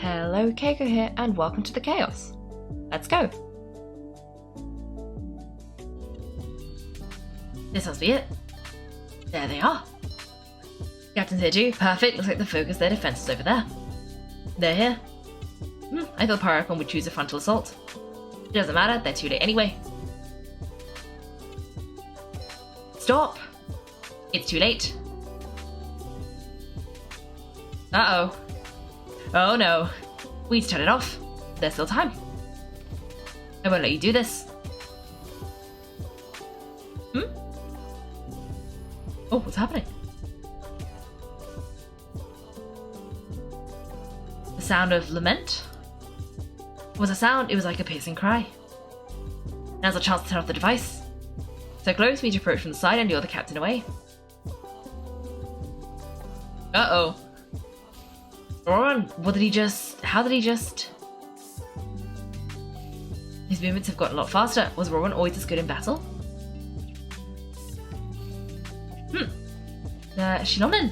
Hello, Kaiko here, and welcome to the chaos. Let's go. This must be it. There they are. Captain's here too. Perfect. Looks like they focus their defenses over there. They're here. I thought Awakend would choose a frontal assault. It doesn't matter, they're too late anyway. Stop! It's too late. Uh-oh. Oh no. We need to turn it off. There's still time. I won't let you do this. Oh, what's happening? The sound of lament? What was a sound? It was like a piercing cry. Now's a chance to turn off the device. So close, we need to approach from the side and lure the captain away. Uh-oh. Roran, how did he just... His movements have gotten a lot faster. Was Roran always this good in battle? Shinonin.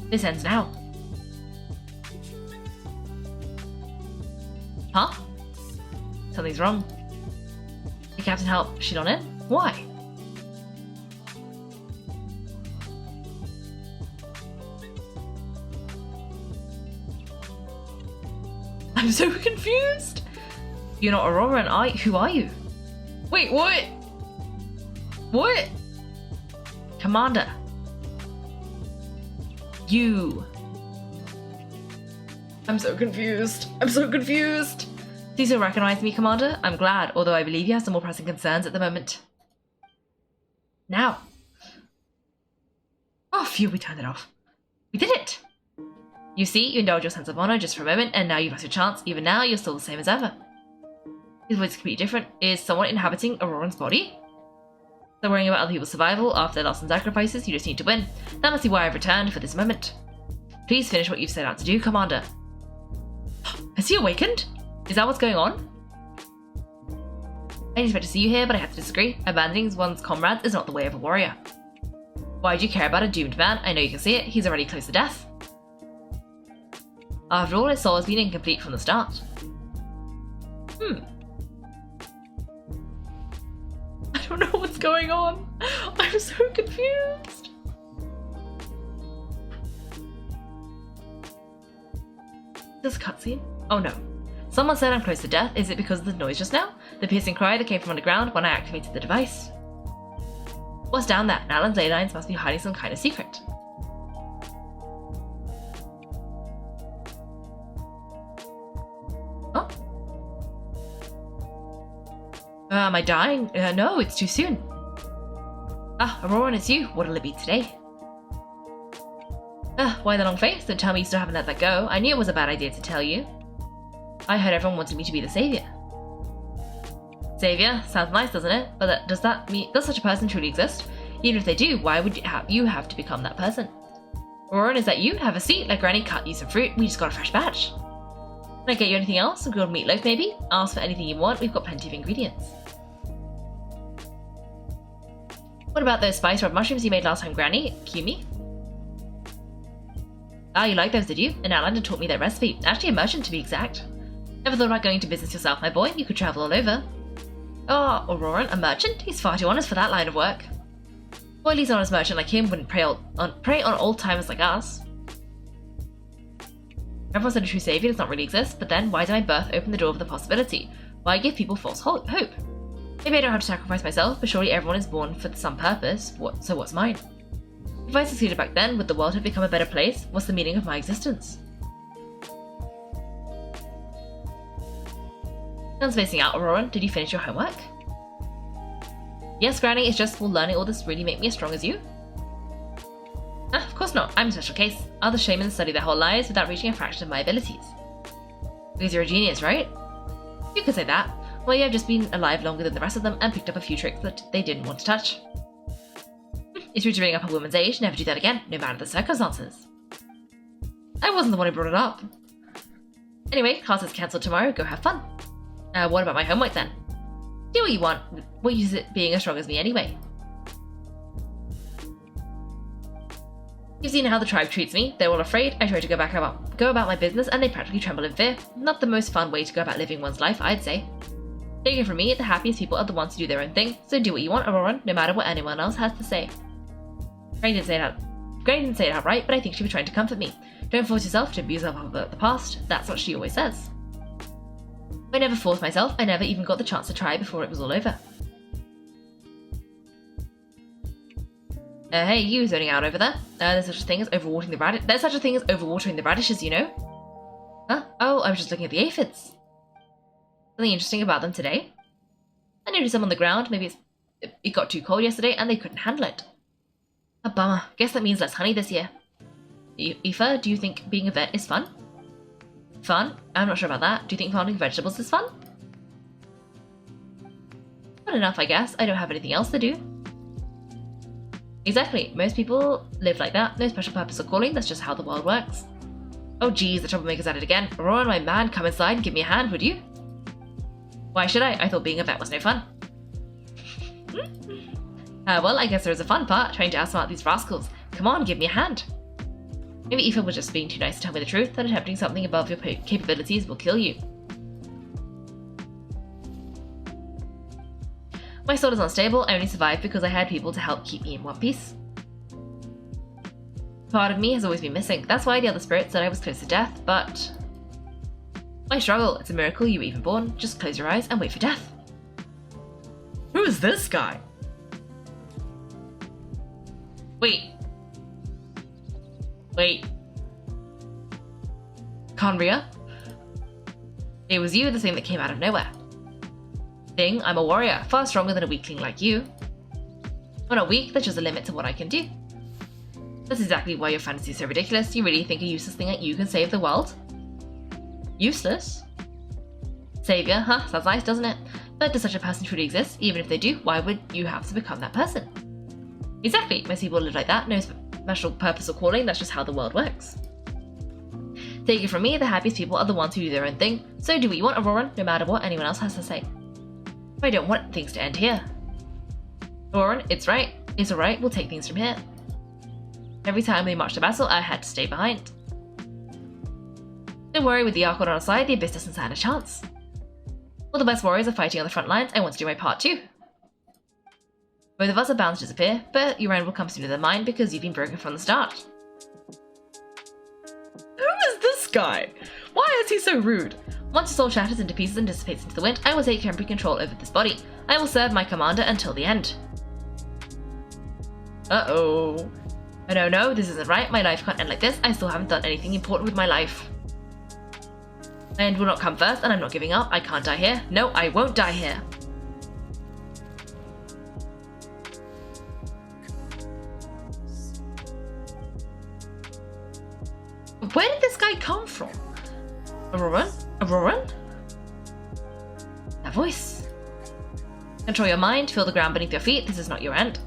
This ends now. Huh? Something's wrong. The captain help Shinonin? Why? I'm so confused. You're not Aurora and I. Who are you? Wait, what? What? Commander. You. I'm so confused. I'm so confused. Please don't recognize me, Commander. I'm glad, although I believe you have some more pressing concerns at the moment. Now. Oh, phew, we turned it off. We did it! You see, you indulge your sense of honor just for a moment, and now you've lost your chance. Even now, you're still the same as ever. His voice is completely different. Is someone inhabiting Auroran's body? Not worrying about other people's survival after their loss and sacrifices, you just need to win. That must be why I've returned for this moment. Please finish what you've set out to do, Commander. Has he awakened? Is that what's going on? I didn't expect to see you here, but I have to disagree. Abandoning one's comrades is not the way of a warrior. Why do you care about a doomed man? I know you can see it. He's already close to death. After all, his soul has been incomplete from the start. I don't know what's going on. I'm so confused. This cutscene? Oh no. Someone said I'm close to death. Is it because of the noise just now? The piercing cry that came from underground when I activated the device? What's down there? Natlan's ley lines must be hiding some kind of secret. Oh? Am I dying? No, it's too soon. Ah, Aurora, it's you. What'll it be today? Why the long face? Don't tell me you still haven't let that go. I knew it was a bad idea to tell you. I heard everyone wanted me to be the savior. Savior? Sounds nice, doesn't it? But does such a person truly exist? Even if they do, why would you have to become that person? Aurora, is that you? Have a seat. Let Granny cut you some fruit. We just got a fresh batch. Can I get you anything else? Some grilled meatloaf, maybe? Ask for anything you want. We've got plenty of ingredients. What about those spice rub mushrooms you made last time, Granny? Cue me. Ah, you like those, did you? An outlander taught me that recipe. Actually, a merchant, to be exact. Never thought about going into business yourself, my boy? You could travel all over. Oh, Auroran, a merchant? He's far too honest for that line of work. Well, at least an honest merchant like him wouldn't prey on old-timers like us. Everyone said a true savior does not really exist, but then why did my birth open the door of the possibility? Why give people false hope? Maybe I don't have to sacrifice myself, but surely everyone is born for some purpose. So what's mine? If I succeeded back then, would the world have become a better place? What's the meaning of my existence? Sounds spacing out, Auroran. Did you finish your homework? Yes, Granny, it's just, will learning all this really make me as strong as you? Of course not. I'm a special case. Other shamans study their whole lives without reaching a fraction of my abilities. Because you're a genius, right? You could say that. Well, you have just been alive longer than the rest of them and picked up a few tricks that they didn't want to touch. It's rude to bring up a woman's age. Never do that again, no matter the circumstances. I wasn't the one who brought it up. Anyway, class is cancelled tomorrow. Go have fun. What about my homework then? Do what you want. What use it being as strong as me anyway? You've seen how the tribe treats me. They're all afraid. I try to go about my business and they practically tremble in fear. Not the most fun way to go about living one's life, I'd say. Take it from me, the happiest people are the ones who do their own thing, so do what you want, Aurora, no matter what anyone else has to say. Granny didn't say it outright, but I think she was trying to comfort me. Don't force yourself to abuse yourself about the past. That's what she always says. I never forced myself. I never even got the chance to try before it was all over. Hey, you zoning out over there. There's such a thing as overwatering the radish. There's such a thing as overwatering the radishes, you know? Huh? Oh, I was just looking at the aphids. Something interesting about them today. I noticed them on the ground. Maybe it got too cold yesterday and they couldn't handle it. A bummer. Guess that means less honey this year. Aoife, do you think being a vet is fun? Fun? I'm not sure about that. Do you think farming vegetables is fun? Fun enough, I guess. I don't have anything else to do. Exactly. Most people live like that. No special purpose or calling. That's just how the world works. Oh geez, the troublemaker's at it again. Aurora, my man, come inside and give me a hand, would you? Why should I? I thought being a vet was no fun. Well, I guess there is a fun part, trying to outsmart these rascals. Come on, give me a hand. Maybe Aoife was just being too nice to tell me the truth, that attempting something above your capabilities will kill you. My sword is unstable. I only survived because I had people to help keep me in one piece. Part of me has always been missing. That's why the other spirits said I was close to death, but... Why struggle? It's a miracle you were even born. Just close your eyes and wait for death. Who is this guy? Wait. Conria? It was you, the thing that came out of nowhere. Thing, I'm a warrior, far stronger than a weakling like you. I'm not weak, there's just a limit to what I can do. That's exactly why your fantasy is so ridiculous. You really think a useless thing like you can save the world? Useless? Savior, huh? Sounds nice, doesn't it? But does such a person truly exist? Even if they do, why would you have to become that person? Exactly, most people live like that, no special purpose or calling, that's just how the world works. Take it from me, the happiest people are the ones who do their own thing, so do what you want, Aurora, no matter what anyone else has to say. I don't want things to end here. Aurora, it's alright, we'll take things from here. Every time we marched to battle, I had to stay behind. Don't worry, with the Archon on our side, the Abyss doesn't stand a chance. All the best warriors are fighting on the front lines, I want to do my part too. Both of us are bound to disappear, but your end will come sooner than mine because you've been broken from the start. Who is this guy? Why is he so rude? Once your soul shatters into pieces and dissipates into the wind, I will take temporary control over this body. I will serve my commander until the end. Uh-oh. Oh no, this isn't right. My life can't end like this. I still haven't done anything important with my life. My end will not come first, and I'm not giving up. I can't die here. No, I won't die here. Where did this guy come from? Aurora? That voice. Control your mind, feel the ground beneath your feet. This is not your end.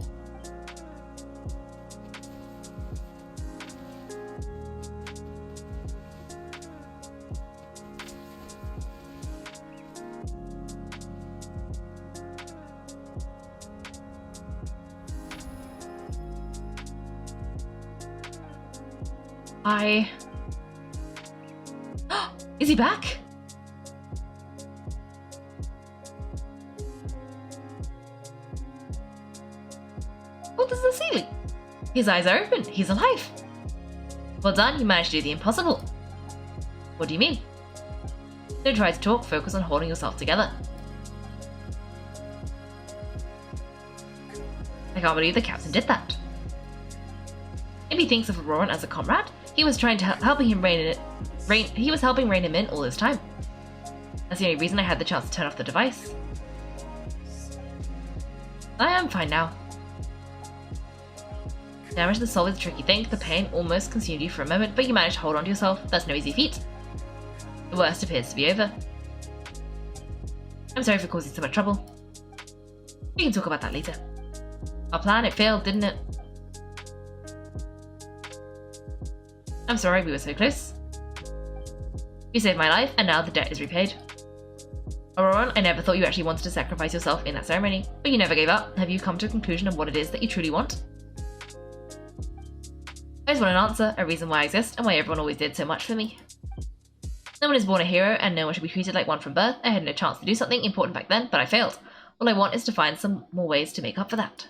Is he back? What is the ceiling? His eyes are open. He's alive. Well done, you managed to do the impossible. What do you mean? Don't try to talk, focus on holding yourself together. I can't believe the captain did that. Maybe he thinks of Auroran as a comrade. He was trying to helping him rein him in all this time. That's the only reason I had the chance to turn off the device. I am fine now. Damage to the soul is a tricky thing. The pain almost consumed you for a moment, but you managed to hold on to yourself. That's no easy feat. The worst appears to be over. I'm sorry for causing so much trouble. We can talk about that later. Our plan, it failed, didn't it? I'm sorry, we were so close. You saved my life, and now the debt is repaid. Auroran, I never thought you actually wanted to sacrifice yourself in that ceremony, but you never gave up. Have you come to a conclusion of what it is that you truly want? I just want an answer, a reason why I exist, and why everyone always did so much for me. No one is born a hero, and no one should be treated like one from birth. I had no chance to do something important back then, but I failed. All I want is to find some more ways to make up for that.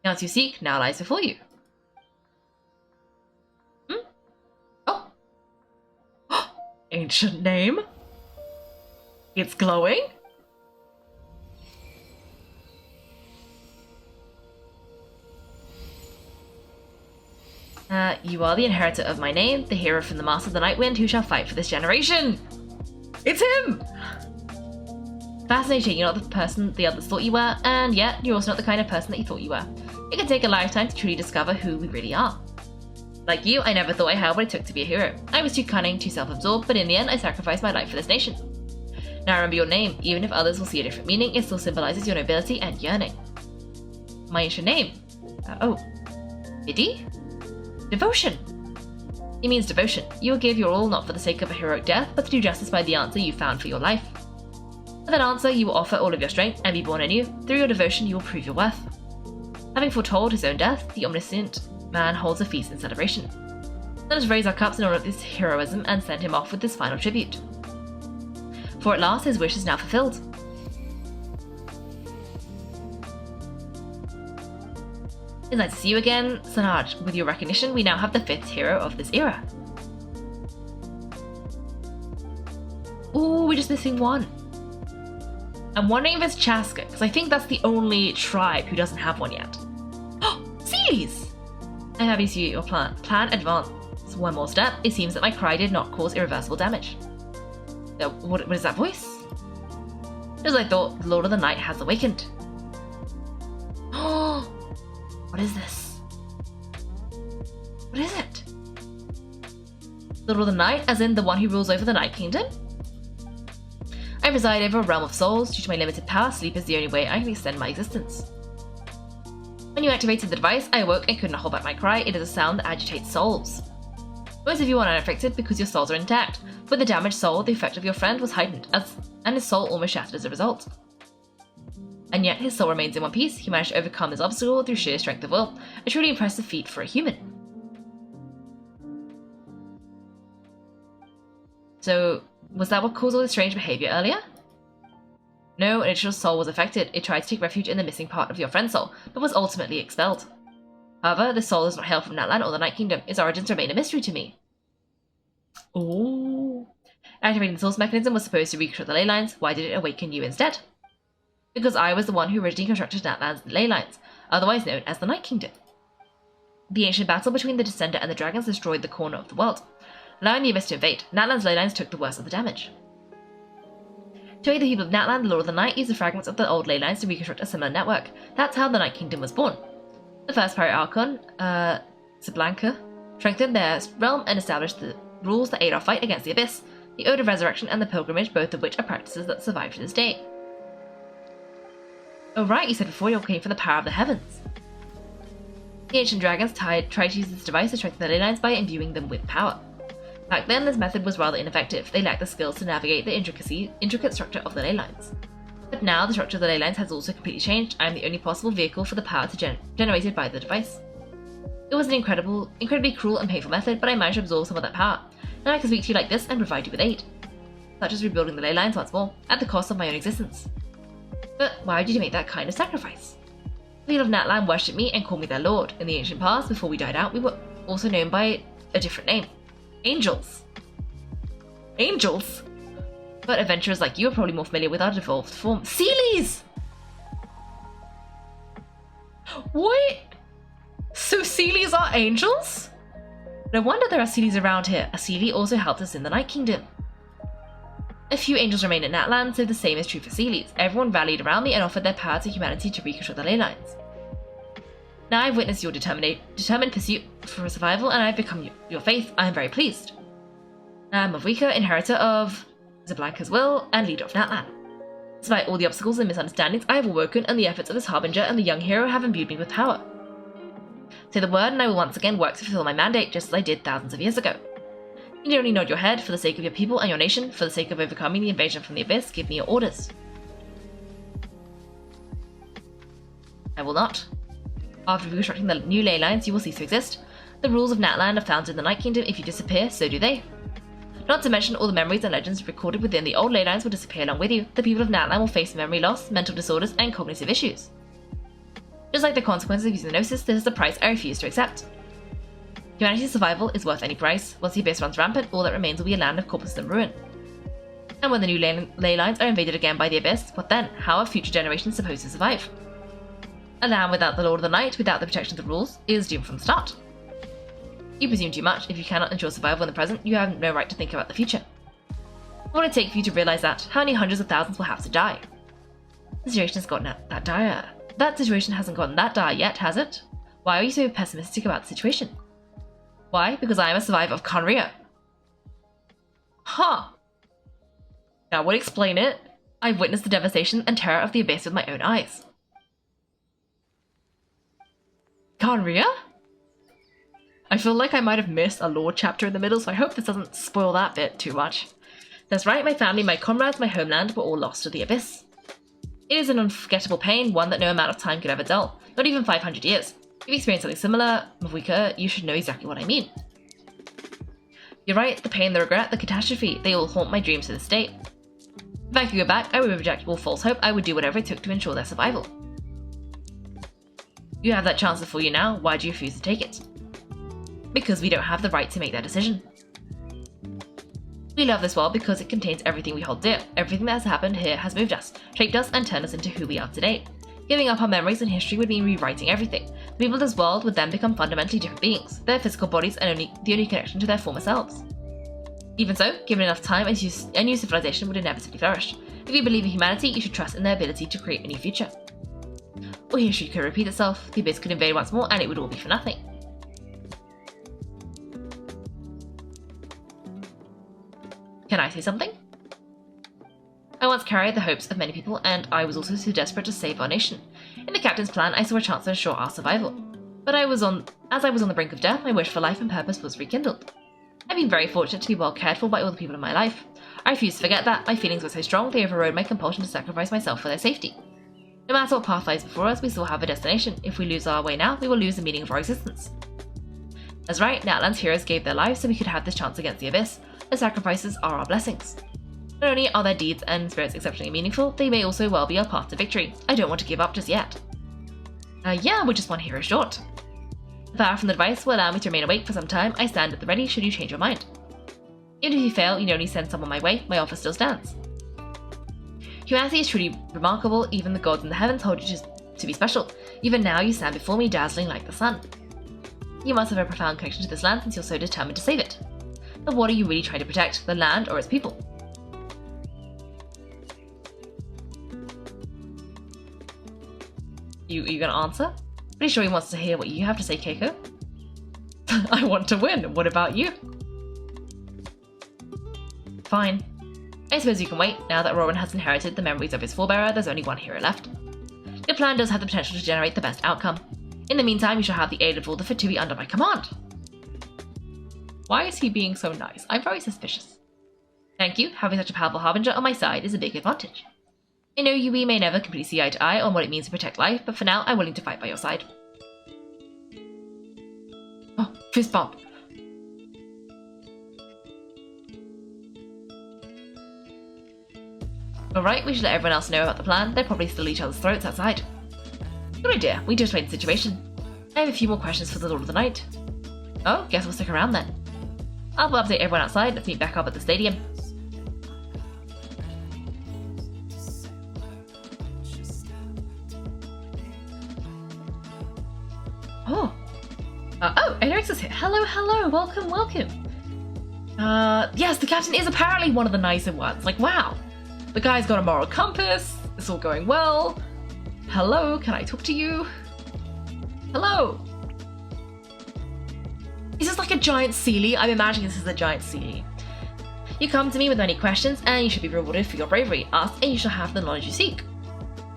The answer you seek now lies before you. Oh. Ancient name? It's glowing? You are the inheritor of my name, the hero from the Master of the Nightwind who shall fight for this generation. It's him! Fascinating, you're not the person the others thought you were, and yet you're also not the kind of person that you thought you were. It can take a lifetime to truly discover who we really are. Like you, I never thought I had what it took to be a hero. I was too cunning, too self-absorbed, but in the end I sacrificed my life for this nation. Now I remember your name, even if others will see a different meaning, it still symbolizes your nobility and yearning. My ancient name? Biddy? Devotion! It means devotion. You will give your all not for the sake of a heroic death, but to do justice by the answer you found for your life. For that answer, you will offer all of your strength and be born anew. Through your devotion, you will prove your worth. Having foretold his own death, the omniscient man holds a feast in celebration. Let us raise our cups in honor of this heroism and send him off with this final tribute. For at last, his wish is now fulfilled. It's nice to see you again, Sanaj. With your recognition, we now have the 5th hero of this era. Ooh, we're just missing one. I'm wondering if it's Chaska, because I think that's the only tribe who doesn't have one yet. Oh, Seas! I'm happy to see your plan. Plan advance. One more step. It seems that my cry did not cause irreversible damage. What is that voice? As I thought, the Lord of the Night has awakened. Oh, what is this? What is it? The Lord of the Night, as in the one who rules over the Night Kingdom? I reside over a realm of souls. Due to my limited power, sleep is the only way I can extend my existence. When you activated the device, I awoke and could not hold back my cry. It is a sound that agitates souls. Most of you are unaffected because your souls are intact. With the damaged soul, the effect of your friend was heightened, and his soul almost shattered as a result. And yet his soul remains in one piece. He managed to overcome this obstacle through sheer strength of will. A truly impressive feat for a human. So, was that what caused all this strange behavior earlier? No, an additional soul was affected. It tried to take refuge in the missing part of your friend's soul, but was ultimately expelled. However, this soul does not hail from Natlan or the Night Kingdom. Its origins remain a mystery to me. Ooh. Activating the source mechanism was supposed to reconstruct the ley lines. Why did it awaken you instead? Because I was the one who originally constructed Natlan's ley lines, otherwise known as the Night Kingdom. The ancient battle between the Descender and the dragons destroyed the corner of the world. Allowing the Abyss to invade, Natlan's ley lines took the worst of the damage. To aid the people of Natlan, the Lord of the Night used the fragments of the old ley lines to reconstruct a similar network. That's how the Night Kingdom was born. The first Pirate Archon, Zablanka, strengthened their realm and established the rules that aid our fight against the Abyss, the Ode of Resurrection and the Pilgrimage, both of which are practices that survive to this day. Oh right, you said before you're looking for the power of the heavens. The ancient dragons tried to use this device to strengthen the ley lines by imbuing them with power. Back then, this method was rather ineffective. They lacked the skills to navigate the intricate structure of the ley lines. But now, the structure of the ley lines has also completely changed. I am the only possible vehicle for the power generated by the device. It was an incredibly cruel and painful method, but I managed to absorb some of that power. Now I can speak to you like this and provide you with aid, such as rebuilding the ley lines once more, at the cost of my own existence. But why did you make that kind of sacrifice? The people of Natlan worshipped me and called me their lord. In the ancient past, before we died out, we were also known by a different name. Angels. Angels? But adventurers like you are probably more familiar with our devolved form. Sealies! What? So Sealies are angels? No wonder there are Sealies around here. A Sealie also helped us in the Night Kingdom. A few angels remain in Natlan, so the same is true for Sealies. Everyone rallied around me and offered their power to humanity to reconstruct the ley lines. Now I've witnessed your determined pursuit for survival, and I've become your faith. I am very pleased. I'm Mavrika, inheritor of Zablanka's will and leader of Natlan. Despite all the obstacles and misunderstandings, I have awoken, and the efforts of this harbinger and the young hero have imbued me with power. Say the word, and I will once again work to fulfill my mandate, just as I did thousands of years ago. You can only nod your head for the sake of your people and your nation, for the sake of overcoming the invasion from the Abyss. Give me your orders. I will not. After reconstructing the new ley lines, you will cease to exist. The rules of Natlan are found in the Night Kingdom. If you disappear, so do they. Not to mention all the memories and legends recorded within the old ley lines will disappear along with you. The people of Natlan will face memory loss, mental disorders, and cognitive issues. Just like the consequences of using the Gnosis, this is the price I refuse to accept. Humanity's survival is worth any price. Once the Abyss runs rampant, all that remains will be a land of corpus and ruin. And when the new ley lines are invaded again by the Abyss, what then? How are future generations supposed to survive? A land without the Lord of the Night, without the protection of the rules, is doomed from the start. You presume too much. If you cannot ensure survival in the present, you have no right to think about the future. What would it take for you to realize that? How many hundreds of thousands will have to die? The situation has gotten that dire. That situation hasn't gotten that dire yet, has it? Why are you so pessimistic about the situation? Why? Because I am a survivor of Conria. Huh. That would explain it. I've witnessed the devastation and terror of the Abyss with my own eyes. Conria? I feel like I might have missed a lore chapter in the middle, so I hope this doesn't spoil that bit too much. That's right, my family, my comrades, my homeland were all lost to the Abyss. It is an unforgettable pain, one that no amount of time could ever dull, not even 500 years. If you experienced something similar, Mavuika, you should know exactly what I mean. You're right, the pain, the regret, the catastrophe, they all haunt my dreams to this day. If I could go back, I would reject all false hope. I would do whatever it took to ensure their survival. You have that chance before you now. Why do you refuse to take it? Because we don't have the right to make that decision. We love this world because it contains everything we hold dear. Everything that has happened here has moved us, shaped us, and turned us into who we are today. Giving up our memories and history would mean rewriting everything. The people of this world would then become fundamentally different beings. Their physical bodies are the only connection to their former selves. Even so, given enough time, a new civilization would inevitably flourish. If you believe in humanity, you should trust in their ability to create a new future. Or history could repeat itself, the Abyss could invade once more, and it would all be for nothing. Can I say something? I once carried the hopes of many people, and I was also so desperate to save our nation. In the captain's plan, I saw a chance to ensure our survival. But as I was on the brink of death, my wish for life and purpose was rekindled. I've been very fortunate to be well cared for by all the people in my life. I refuse to forget that. My feelings were so strong, they overrode my compulsion to sacrifice myself for their safety. No matter what path lies before us, we still have a destination. If we lose our way now, we will lose the meaning of our existence. That's right, Natlan's heroes gave their lives so we could have this chance against the Abyss. Their sacrifices are our blessings. Not only are their deeds and spirits exceptionally meaningful, they may also well be our path to victory. I don't want to give up just yet. Yeah, we're just one hero short. The power from the device will allow me to remain awake for some time. I stand at the ready should you change your mind. Even if you fail, you only send someone my way, my offer still stands. Humanity is truly remarkable, even the gods in the heavens hold you to be special. Even now you stand before me dazzling like the sun. You must have a profound connection to this land since you're so determined to save it. But what are you really trying to protect, the land or its people? You gonna answer? Pretty sure he wants to hear what you have to say, Kaiko. I want to win, what about you? Fine. I suppose you can wait. Now that Rowan has inherited the memories of his forebearer, there's only one hero left. Your plan does have the potential to generate the best outcome. In the meantime, you shall have the aid of all the Fatui under my command. Why is he being so nice? I'm very suspicious. Thank you. Having such a powerful harbinger on my side is a big advantage. I know we may never completely see eye to eye on what it means to protect life, but for now, I'm willing to fight by your side. Oh, fist bump. Alright, we should let everyone else know about the plan. They're probably still each other's throats outside. Good idea. We just explain the situation. I have a few more questions for the Lord of the Night. Oh, guess we'll stick around then. I'll update everyone outside. Let's meet back up at the stadium. Oh, Eric's is here. Hello, welcome. Yes, the captain is apparently one of the nicer ones. Like, wow. The guy's got a moral compass. It's all going well. Hello, can I talk to you? Hello. Is this like a giant Sealy? I'm imagining this is a giant Sealy. You come to me with any questions, and you should be rewarded for your bravery. Ask, and you shall have the knowledge you seek.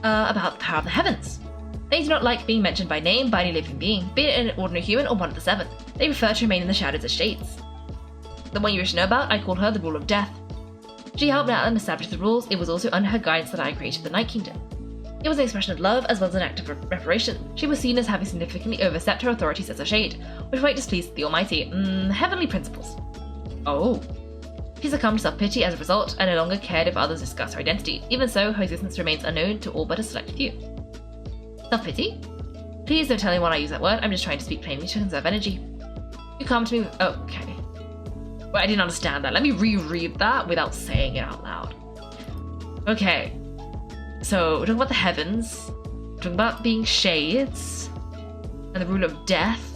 About the power of the heavens. They do not like being mentioned by name by any living being, be it an ordinary human or one of the seven. They prefer to remain in the shadows as shades. The one you wish to know about, I call her the Rule of Death. She helped Natlan establish the rules. It was also under her guidance that I created the Night Kingdom. It was an expression of love as well as an act of reparation. She was seen as having significantly overstepped her authorities as a shade, which might displease the Almighty. Heavenly principles. Oh. She succumbed to self-pity as a result, and no longer cared if others discussed her identity. Even so, her existence remains unknown to all but a select few. Self-pity? Please don't tell anyone I use that word, I'm just trying to speak plainly to conserve energy. You come to me with... Oh, okay. Wait, I didn't understand that. Let me reread that without saying it out loud. Okay. So, we're talking about the heavens, we're talking about being shades, and the rule of death.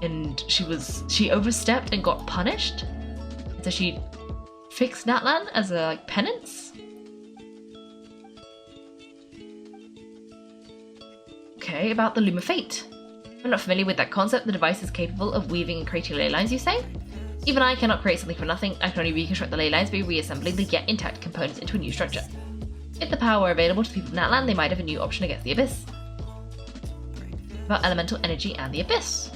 And she overstepped and got punished. So she fixed Natlan as a penance. Okay, about the Loom of Fate. I'm not familiar with that concept. The device is capable of weaving and creating ley lines, you say? Even I cannot create something from nothing. I can only reconstruct the ley lines by reassembling the yet intact components into a new structure. If the power were available to the people of Natlan, they might have a new option against the Abyss. About elemental energy and the Abyss.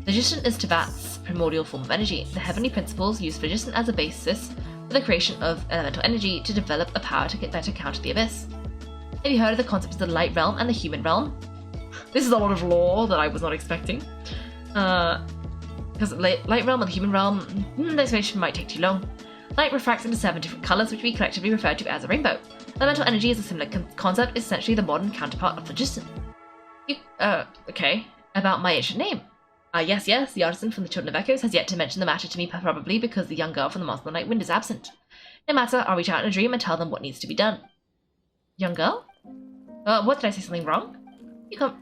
Phlogiston is Teyvat's primordial form of energy. The heavenly principles use phlogiston as a basis for the creation of elemental energy to develop a power to better counter the Abyss. Have you heard of the concepts of the light realm and the human realm? This is a lot of lore that I was not expecting. Because light realm and the human realm, the explanation might take too long. Light refracts into 7 different colours, which we collectively refer to as a rainbow. Elemental energy is a similar concept, is essentially the modern counterpart of phlogiston. Okay. About my ancient name. Yes, the artisan from the Children of Echoes has yet to mention the matter to me, probably because the young girl from the Master of the Night Wind is absent. No matter, I'll reach out in a dream and tell them what needs to be done. Young girl? What, did I say something wrong? You can't...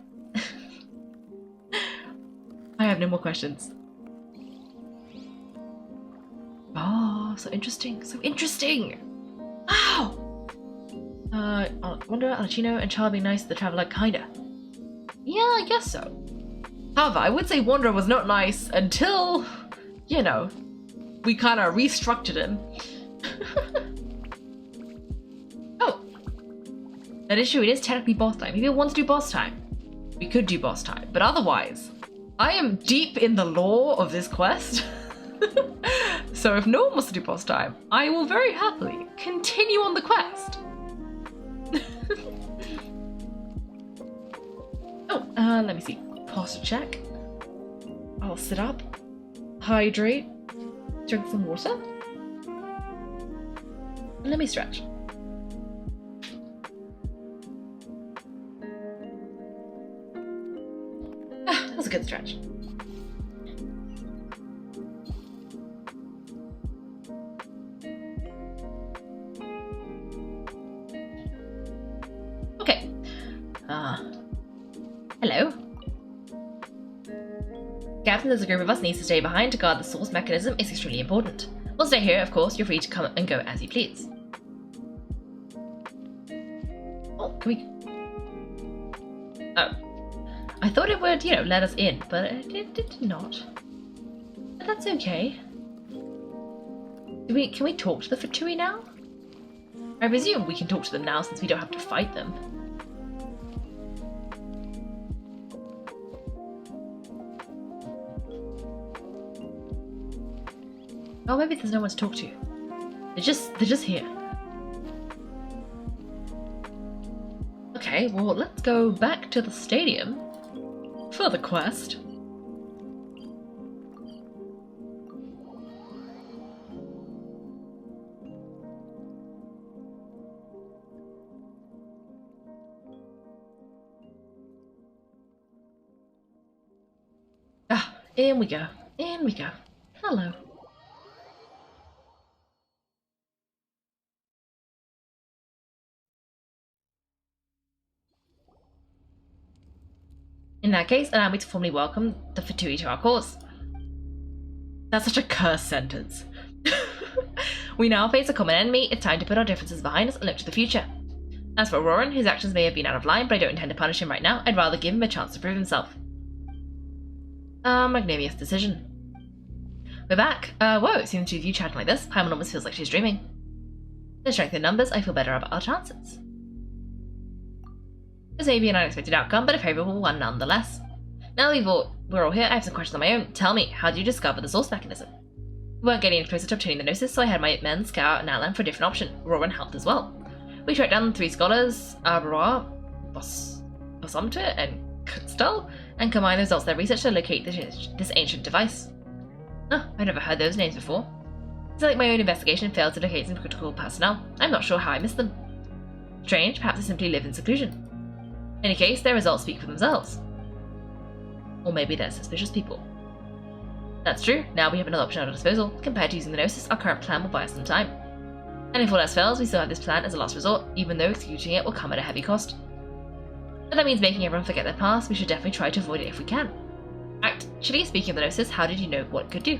I have no more questions. Oh, so interesting, Wow! Wonder, Alachino, and Char being nice to the traveler, kinda. Yeah, I guess so. However, I would say Wanderer was not nice until, you know, we kind of restructured him. Oh, that is true, it is technically boss time. If people want to do boss time, we could do boss time, but otherwise, I am deep in the lore of this quest. So if no one wants to do boss time, I will very happily continue on the quest. Let me see. Posture check. I'll sit up, hydrate, drink some water, and let me stretch. That's a good stretch. Okay. Hello. Captain, there's a group of us needs to stay behind to guard the source mechanism. It's extremely important. We'll stay here, of course. You're free to come and go as you please. Oh, can we... Oh. I thought it would, let us in, but it did not. But that's okay. Can we talk to the Fatui now? I presume we can talk to them now since we don't have to fight them. Oh, maybe there's no one to talk to. They're just here. Okay, well, let's go back to the stadium for the quest. In we go. In we go. Hello. In that case, allow me to formally welcome the Fatui to our cause. That's such a cursed sentence. We now face a common enemy. It's time to put our differences behind us and look to the future. As for Auroran, his actions may have been out of line, but I don't intend to punish him right now. I'd rather give him a chance to prove himself. Magnanimous decision. We're back. Whoa, seeing the two of you chatting like this, Paimon almost feels like she's dreaming. The strength in numbers, I feel better about our chances. This may be an unexpected outcome, but a favourable one nonetheless. Now that we're all here, I have some questions of my own. Tell me, how did you discover the source mechanism? We weren't getting any closer to obtaining the Gnosis, so I had my men scout Natlan for a different option. Auroran helped as well. We tracked down the 3 scholars, Arboroa, Bosomter, and Kunstel, and combined the results of their research to locate this ancient device. Oh, I've never heard those names before. It's like my own investigation failed to locate some critical personnel. I'm not sure how I missed them. Strange, perhaps they simply live in seclusion. In any case, their results speak for themselves. Or maybe they're suspicious people. That's true, now we have another option at our disposal. Compared to using the Gnosis, our current plan will buy us some time. And if all else fails, we still have this plan as a last resort, even though executing it will come at a heavy cost. If that means making everyone forget their past, we should definitely try to avoid it if we can. Actually, speaking of the Gnosis, how did you know what it could do?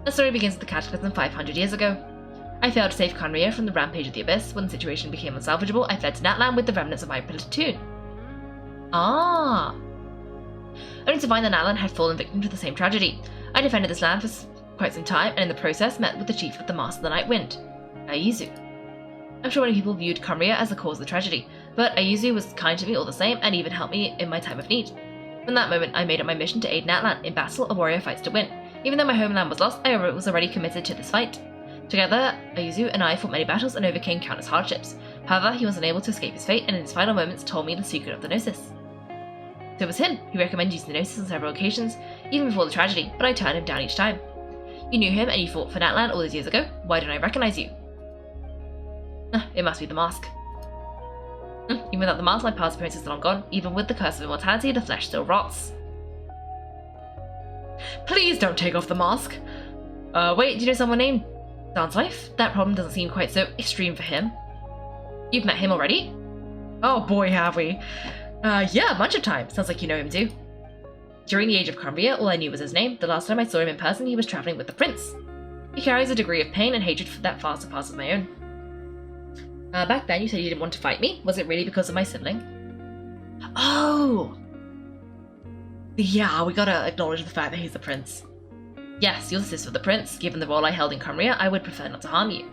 The story begins with the cataclysm 500 years ago. I failed to save Conria from the rampage of the Abyss. When the situation became unsalvageable, I fled to Natlan with the remnants of my platoon. Ah! Only to find that Natlan had fallen victim to the same tragedy. I defended this land for quite some time, and in the process met with the chief of the Master of the Night Wind, Ayuzu. I'm sure many people viewed Conria as the cause of the tragedy, but Ayuzu was kind to me all the same, and even helped me in my time of need. From that moment, I made it my mission to aid Natlan. In battle, a warrior fights to win. Even though my homeland was lost, I was already committed to this fight. Together, Ayuzu and I fought many battles and overcame countless hardships. However, he was unable to escape his fate, and in his final moments told me the secret of the Gnosis. So it was him who recommended using the Gnosis on several occasions, even before the tragedy, but I turned him down each time. You knew him and you fought for Natlan all those years ago. Why don't I recognize you? It must be the mask. Even without the mask, my past appearance is long gone. Even with the curse of immortality, the flesh still rots. Please don't take off the mask! Wait, do you know someone named Dan's wife? That problem doesn't seem quite so extreme for him. You've met him already? Oh boy, have we. Yeah, a bunch of times. Sounds like you know him too. During the age of Cumbria, all I knew was his name. The last time I saw him in person, he was traveling with the prince. He carries a degree of pain and hatred that far surpasses my own. Back then you said you didn't want to fight me. Was it really because of my sibling? Oh! Yeah, we gotta acknowledge the fact that he's the prince. Yes, you're the sister of the prince. Given the role I held in Cumbria, I would prefer not to harm you.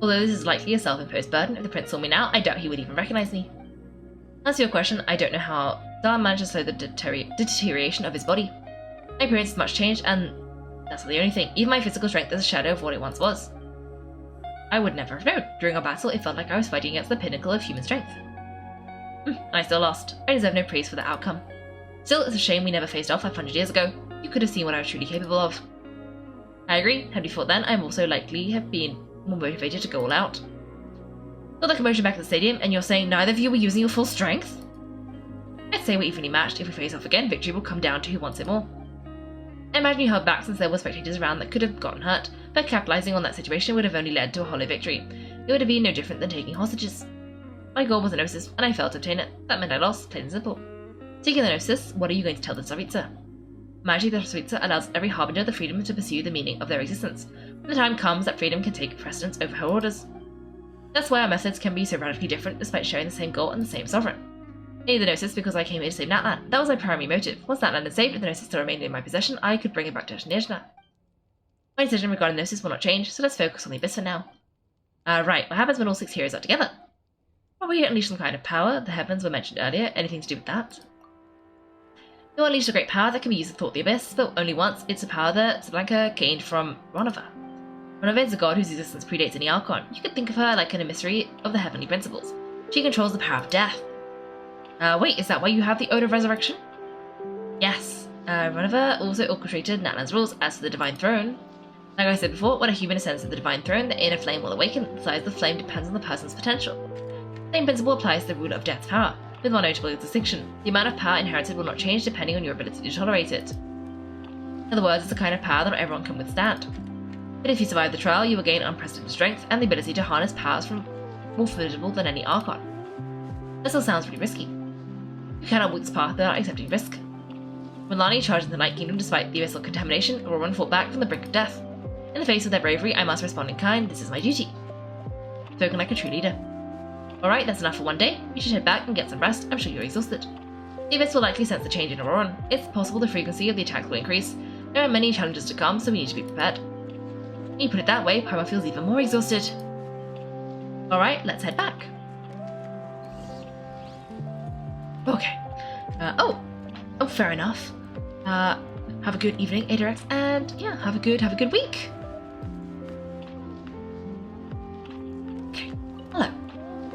Although this is likely a self-imposed burden, if the prince saw me now, I doubt he would even recognize me. As for your question, I don't know how Dan managed to slow the deterioration of his body. My appearance has much changed, and that's not the only thing. Even my physical strength is a shadow of what it once was. I would never have known. During our battle, it felt like I was fighting against the pinnacle of human strength. I still lost. I deserve no praise for the outcome. Still, it's a shame we never faced off 500 years ago. You could have seen what I was truly capable of. I agree. Had we fought then, I'm also likely have been more motivated to go all out. Saw the commotion back at the stadium, and you're saying neither of you were using your full strength? I'd say we're evenly matched. If we face off again, victory will come down to who wants it more. I imagine you held back since there were spectators around that could have gotten hurt, but capitalizing on that situation would have only led to a hollow victory. It would have been no different than taking hostages. My goal was a Gnosis, and I failed to obtain it. That meant I lost, plain and simple. Taking the Gnosis, what are you going to tell the Tsaritsa? Magic the Tsaritsa allows every harbinger the freedom to pursue the meaning of their existence. When the time comes, that freedom can take precedence over her orders. That's why our methods can be so radically different despite sharing the same goal and the same sovereign. I needed the Gnosis because I came here to save Natlan. That was my primary motive. Once Natlan is saved and the Gnosis still remained in my possession, I could bring it back to Nizhna. My decision regarding the Gnosis will not change, so let's focus on the Abyss for now. Right, what happens when all 6 heroes are together? Probably unleash some kind of power. The heavens were mentioned earlier. Anything to do with that? You'll unleash a great power that can be used to thwart the Abyss, but only once. It's a power that Blanca gained from Ronova. Ronova is a god whose existence predates any Archon. You could think of her like an emissary of the heavenly principles. She controls the power of death. Wait, is that why you have the Ode of Resurrection? Yes. Ronova also orchestrated Natlan's rules. As for the Divine Throne, like I said before, when a human ascends to the Divine Throne, the inner flame will awaken. The size of the flame depends on the person's potential. The same principle applies to the ruler of death's power, with one notable distinction. The amount of power inherited will not change depending on your ability to tolerate it. In other words, it's a kind of power that not everyone can withstand. But if you survive the trial, you will gain unprecedented strength and the ability to harness powers from more formidable than any Archon. This still sounds pretty risky. You cannot walk this path without accepting risk. When Lani charged in the Night Kingdom despite the abyssal contamination, Auroran fought back from the brink of death. In the face of their bravery, I must respond in kind. This is my duty. Spoken like a true leader. Alright, that's enough for one day. You should head back and get some rest. I'm sure you're exhausted. The Abyss will likely sense the change in Auroran. It's possible the frequency of the attacks will increase. There are many challenges to come, so we need to be prepared. When you put it that way, Paimon feels even more exhausted. Alright, let's head back. Okay. Oh, fair enough. Have a good evening, Adarex, and yeah, have a good week. Okay.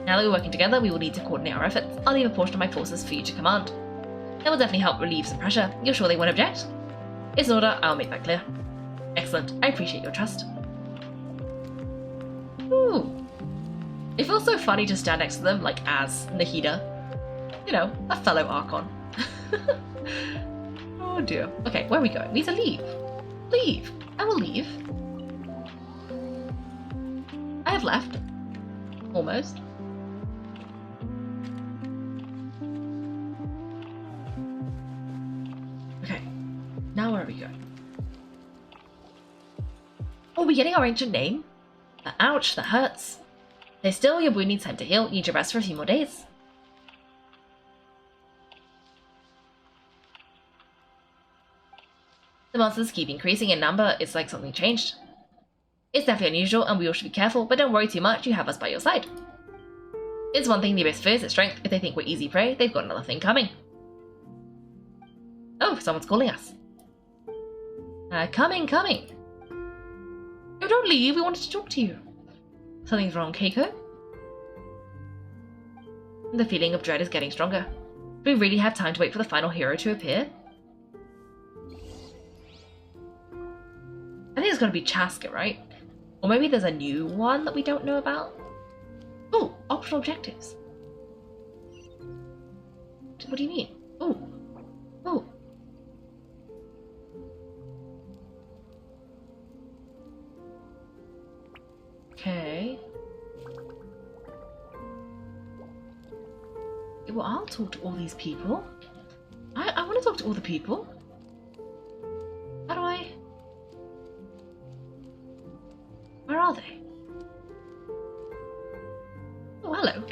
Now that we're working together, we will need to coordinate our efforts. I'll leave a portion of my forces for you to command. That will definitely help relieve some pressure. You're sure they won't object? It's an order, I'll make that clear. Excellent, I appreciate your trust. Ooh. It feels so funny to stand next to them, like as Nahida. You know, a fellow Archon. Oh dear. Okay, where are we going? We need to leave. Leave. I will leave. I have left. Almost. Okay. Now where are we going? Oh, we're getting our ancient name? Ouch, that hurts. Stay still, your wound needs time to heal. You need to rest for a few more days. The monsters keep increasing in number. It's like something changed. It's definitely unusual and we all should be careful, but don't worry too much, you have us by your side. It's one thing the Abyss fears its strength. If they think we're easy prey, they've got another thing coming. Oh, someone's calling us. Coming. No, don't leave, we wanted to talk to you. Something's wrong, Kaiko? The feeling of dread is getting stronger. Do we really have time to wait for the final hero to appear? I think it's gonna be Chaska, right? Or maybe there's a new one that we don't know about? Oh, optional objectives. What do you mean? Oh. Okay. Well, I'll talk to all these people. I want to talk to all the people. How do I... Where are they? Oh, hello.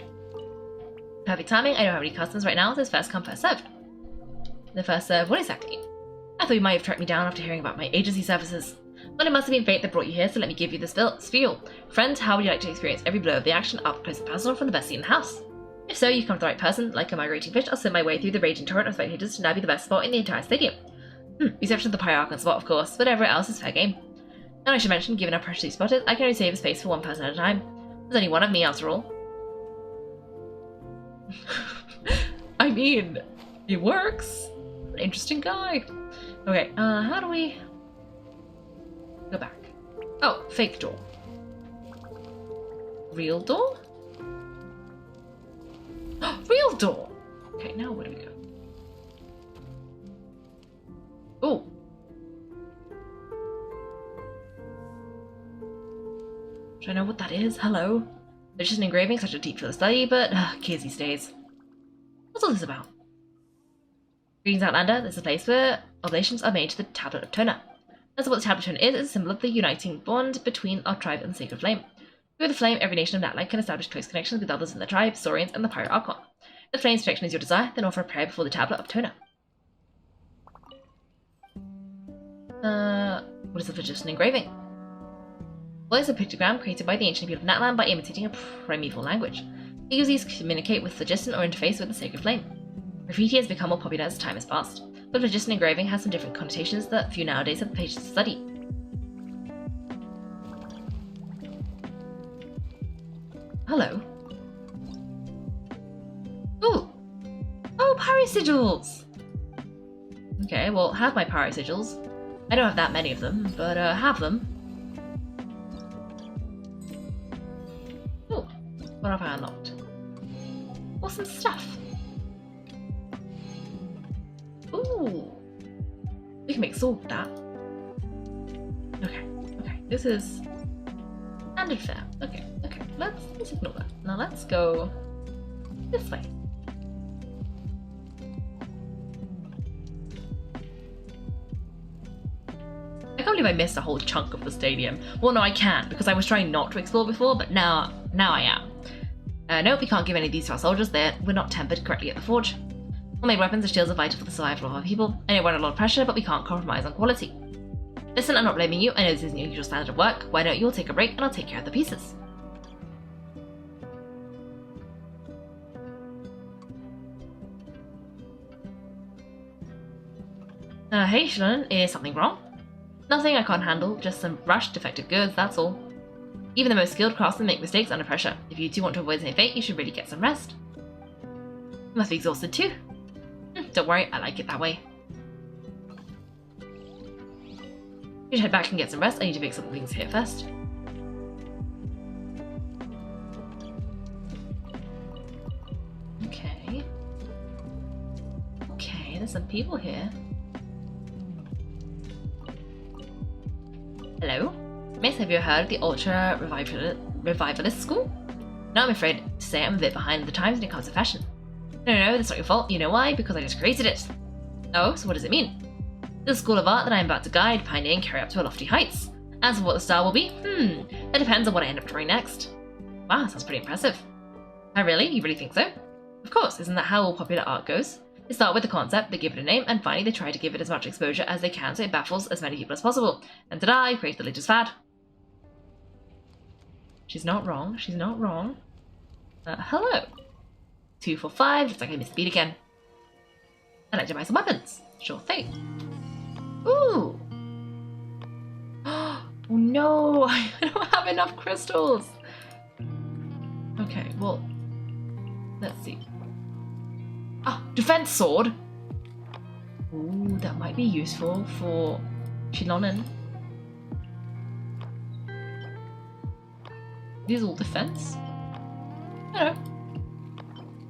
Perfect timing. I don't have any customers right now, so it's first come, first served. The first serve, what exactly? I thought you might have tracked me down after hearing about my agency services. Well, it must have been fate that brought you here, so let me give you this spiel. Friend, how would you like to experience every blow of the action up close and personal from the best seat in the house? If so, you've come to the right person. Like a migrating fish, I'll send my way through the raging torrent of spectators to now be the best spot in the entire stadium. Exception to the Pyarchon spot, of course, but everywhere else is fair game. And I should mention, given how pressure's spotted, I can only save a space for one person at a time. There's only one of me, after all. I mean, it works. An interesting guy. Okay, how do we... Go back. Oh, fake door. Real door? Real door! Okay, now where do we go? Oh! Do I know what that is? Hello? There's just an engraving, such a deep for the study, but kids these days. What's all this about? Greetings, Outlander. This is a place where oblations are made to the Tablet of Tona. That's what the Tablet of Tona is. It's a symbol of the uniting bond between our tribe and the Sacred Flame. Through the flame, every nation of Natlan can establish close connections with others in the tribe, Saurians, and the Pirate Archon. If the flame's protection is your desire, then offer a prayer before the Tablet of Tona. What is the phlogiston engraving? Well, it's a pictogram created by the ancient people of Natlan by imitating a primeval language. They use these to communicate with phlogiston or interface with the Sacred Flame. Graffiti has become more popular as time has passed, but phlogiston engraving has some different connotations that few nowadays have the patience to study. Hello. Ooh! Oh, pyrosigils! Okay, well, have my pyrosigils. I don't have that many of them, but have them. Ooh, what have I unlocked? Awesome stuff! Ooh! We can make sword with that. Okay, this is standard fare. Okay, let's ignore that. Now let's go this way. I can't believe I missed a whole chunk of the stadium. Well, no, I can, because I was trying not to explore before, but now I am. Nope, we can't give any of these to our soldiers. We're not tempered correctly at the forge. Homemade weapons and shields are vital for the survival of our people. I know we're under a lot of pressure, but we can't compromise on quality. Listen, I'm not blaming you. I know this isn't your usual standard of work. Why don't you all take a break and I'll take care of the pieces. Hey, Shannon, is something wrong? Nothing I can't handle, just some rushed defective goods, that's all. Even the most skilled craftsmen make mistakes under pressure. If you do want to avoid the same fate, you should really get some rest. You must be exhausted too. Don't worry, I like it that way. You should head back and get some rest. I need to fix some things here first. Okay. Okay, there's some people here. Hello? Miss, have you heard of the Ultra Revivalist School? No, I'm afraid to say I'm a bit behind the times when it comes to fashion. No, that's not your fault. You know why? Because I just created it. Oh, so what does it mean? The school of art that I am about to guide, pioneer, and carry up to lofty heights. As for what the style will be, that depends on what I end up drawing next. Wow, sounds pretty impressive. Oh really? You really think so? Of course, isn't that how all popular art goes? They start with the concept, they give it a name, and finally they try to give it as much exposure as they can so it baffles as many people as possible. And ta-da, I create the latest fad. She's not wrong, she's not wrong. Hello. 245, looks like I missed the beat again. I'd like to buy some weapons. Sure thing. Ooh! Oh no! I don't have enough crystals! Okay, well... let's see. Ah! Defense sword! Ooh, that might be useful for Chilonin. These all defense? I don't know.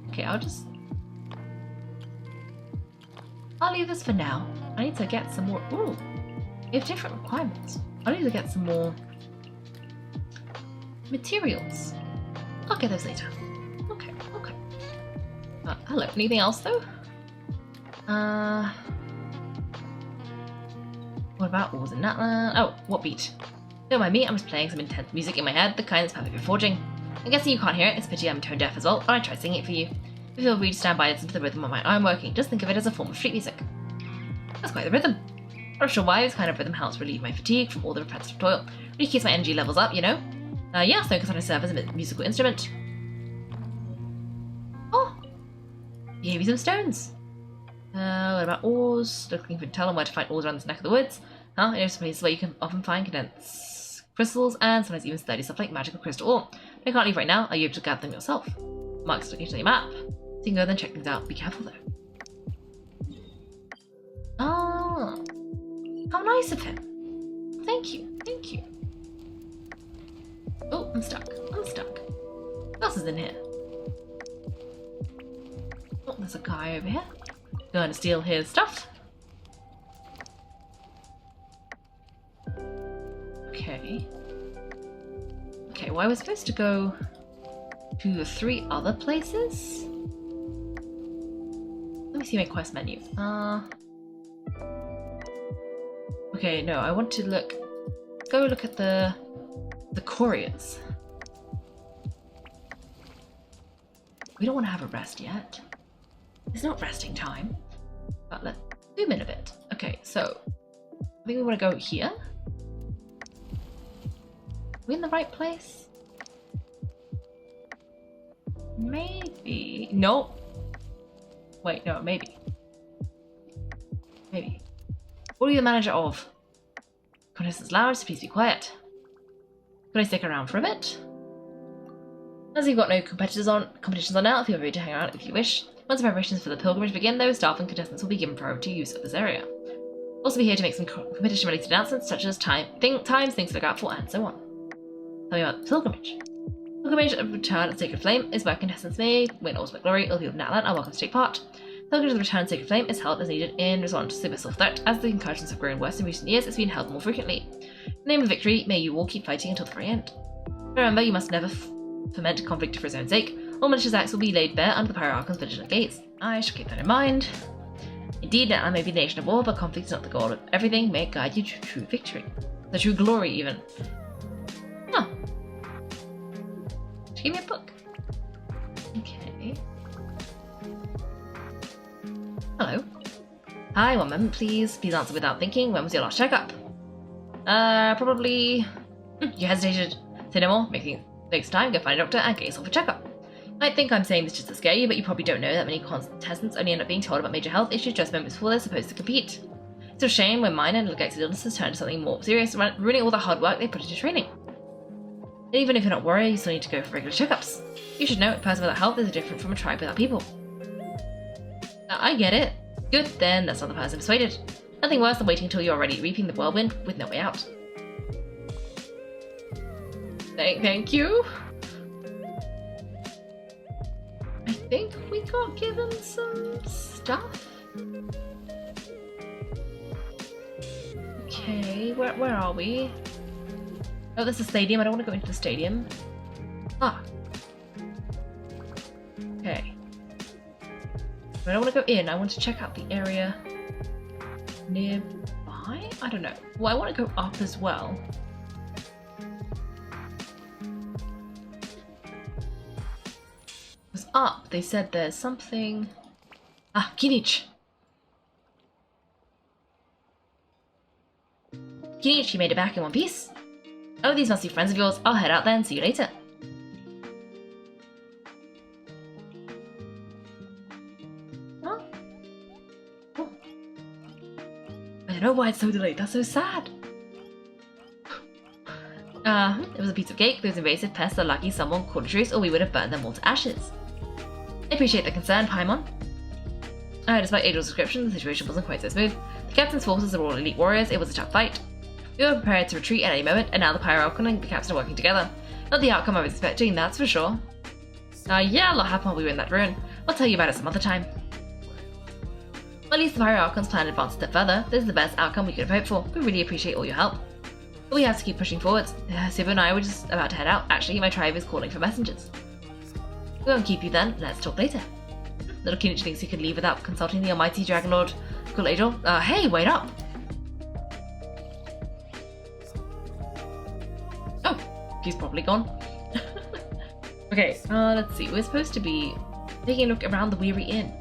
Okay, I'll leave this for now. I need to get some more. Ooh, we have different requirements. I need to get some more materials. I'll get those later. Okay. Hello. Anything else though? What about what was in Natlan? Oh, what beat? Don't mind me. I'm just playing some intense music in my head, the kind that's perfect for forging. I'm guessing you can't hear it. It's a pity I'm tone deaf as well. But I try singing it for you. Feel free to stand by and listen to the rhythm of my arm working. Just think of it as a form of street music. That's quite the rhythm. I'm not sure why this kind of rhythm helps relieve my fatigue from all the repetitive toil. Really keeps my energy levels up, you know? Yeah, so it can serve as a musical instrument. Oh! You gave me some stones. What about ores? Looking for tell them where to find ores around this neck of the woods. Huh? There's places where you can often find condensed crystals and sometimes even sturdy stuff like magical crystal ore. But I can't leave right now. Are you able to gather them yourself? Mark's looking to the map. So you can go there and check things out. Be careful though. Oh, how nice of him. Thank you. Oh, I'm stuck. What else is in here? Oh, there's a guy over here. Going to steal his stuff. Okay, well I was supposed to go to the 3 other places? Let me see my quest menu. Okay, no, I want to go look at the couriers. We don't want to have a rest yet. It's not resting time. But let's zoom in a bit. Okay, so I think we want to go here. Are we in the right place? Maybe. Nope. Wait, no, maybe. What are you the manager of? Contest is loud, so please be quiet. Can I stick around for a bit? As you've got no competitions on now, feel free to hang around if you wish. Once the preparations for the pilgrimage begin, though, staff and contestants will be given priority use of this area. We'll also be here to make some competition-related announcements, such as times, things to look out for, and so on. Tell me about the pilgrimage. Pilgrimage of Return of Sacred Flame is where contestants may win ultimate glory. All people of Natlan are welcome to take part. Pilgrimage of the Return of Sacred Flame is held as needed in response to the missile threat. As the incursions have grown worse in recent years, it's been held more frequently. In the name of victory, may you all keep fighting until the very end. Remember, you must never foment conflict for its own sake. All malicious acts will be laid bare under the Pyroarchon's vigilant gaze. I shall keep that in mind. Indeed, Natlan may be the nation of war, but conflict is not the goal of everything. May it guide you to true victory. The true glory, even. Huh. She gave me a book. Okay. Hello. Hi, one moment, please. Please answer without thinking. When was your last checkup? Probably... You hesitated. Say no more. Makes time. Go find a doctor and get yourself a checkup. You might think I'm saying this just to scare you, but you probably don't know that many contestants only end up being told about major health issues just moments before they're supposed to compete. It's a shame when minor and neglected illnesses turn to something more serious, ruining all the hard work they put into training. And even if you're not worried, you still need to go for regular checkups. You should know a person without health is different from a tribe without people. I get it. Good, then that's not the person persuaded. Nothing worse than waiting until you're already reaping the whirlwind with no way out. Thank you. I think we got given some stuff. Okay, where are we? Oh, this is the stadium. I don't want to go into the stadium. Ah. Okay. I don't want to go in. I want to check out the area nearby? I don't know. Well, I want to go up as well. Because up, they said there's something... Ah, Kinich! Kinich, you made it back in one piece. Oh, these must be friends of yours. I'll head out then. See you later. Huh? Oh. I don't know why it's so delayed. That's so sad. It was a piece of cake. Those invasive pests are lucky someone called a truce, or we would have burned them all to ashes. I appreciate the concern, Paimon. Despite Angel's description, the situation wasn't quite so smooth. The captain's forces are all elite warriors. It was a tough fight. We were prepared to retreat at any moment, and now the Pyro and the captain are working together. Not the outcome I was expecting, that's for sure. Yeah, a lot happened while we were in that ruin. I'll tell you about it some other time. Well, at least the Pyro plan advanced a step further. This is the best outcome we could have hoped for. We really appreciate all your help. But we have to keep pushing forwards. Sivu and I were just about to head out. Actually, my tribe is calling for messengers. We won't keep you then. Let's talk later. Little Kinich thinks he could leave without consulting the almighty Dragon Lord Angel. Hey, wait up! Oh, he's probably gone. Okay, let's see. We're supposed to be taking a look around the Weary Inn.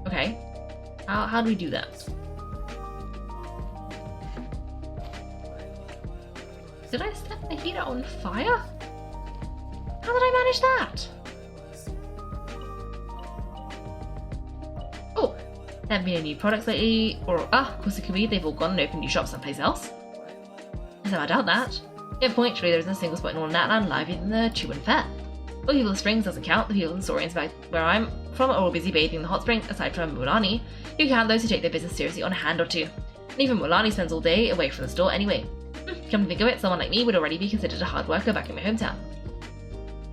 Okay. How do we do that? Did I set the heater on fire? How did I manage that? Oh, there haven't been any new products lately, or of course it could be they've all gone and opened new shops someplace else. So I doubt that. You have a point, surely there isn't a single spot in all Natlan livelier than the Chuan Fair. Well, People of Springs doesn't count. The people and Saurians back where I'm from are all busy bathing in the hot spring, aside from Mulani. You count those who take their business seriously on a hand or two. And even Mulani spends all day away from the store anyway. Come to think of it, someone like me would already be considered a hard worker back in my hometown.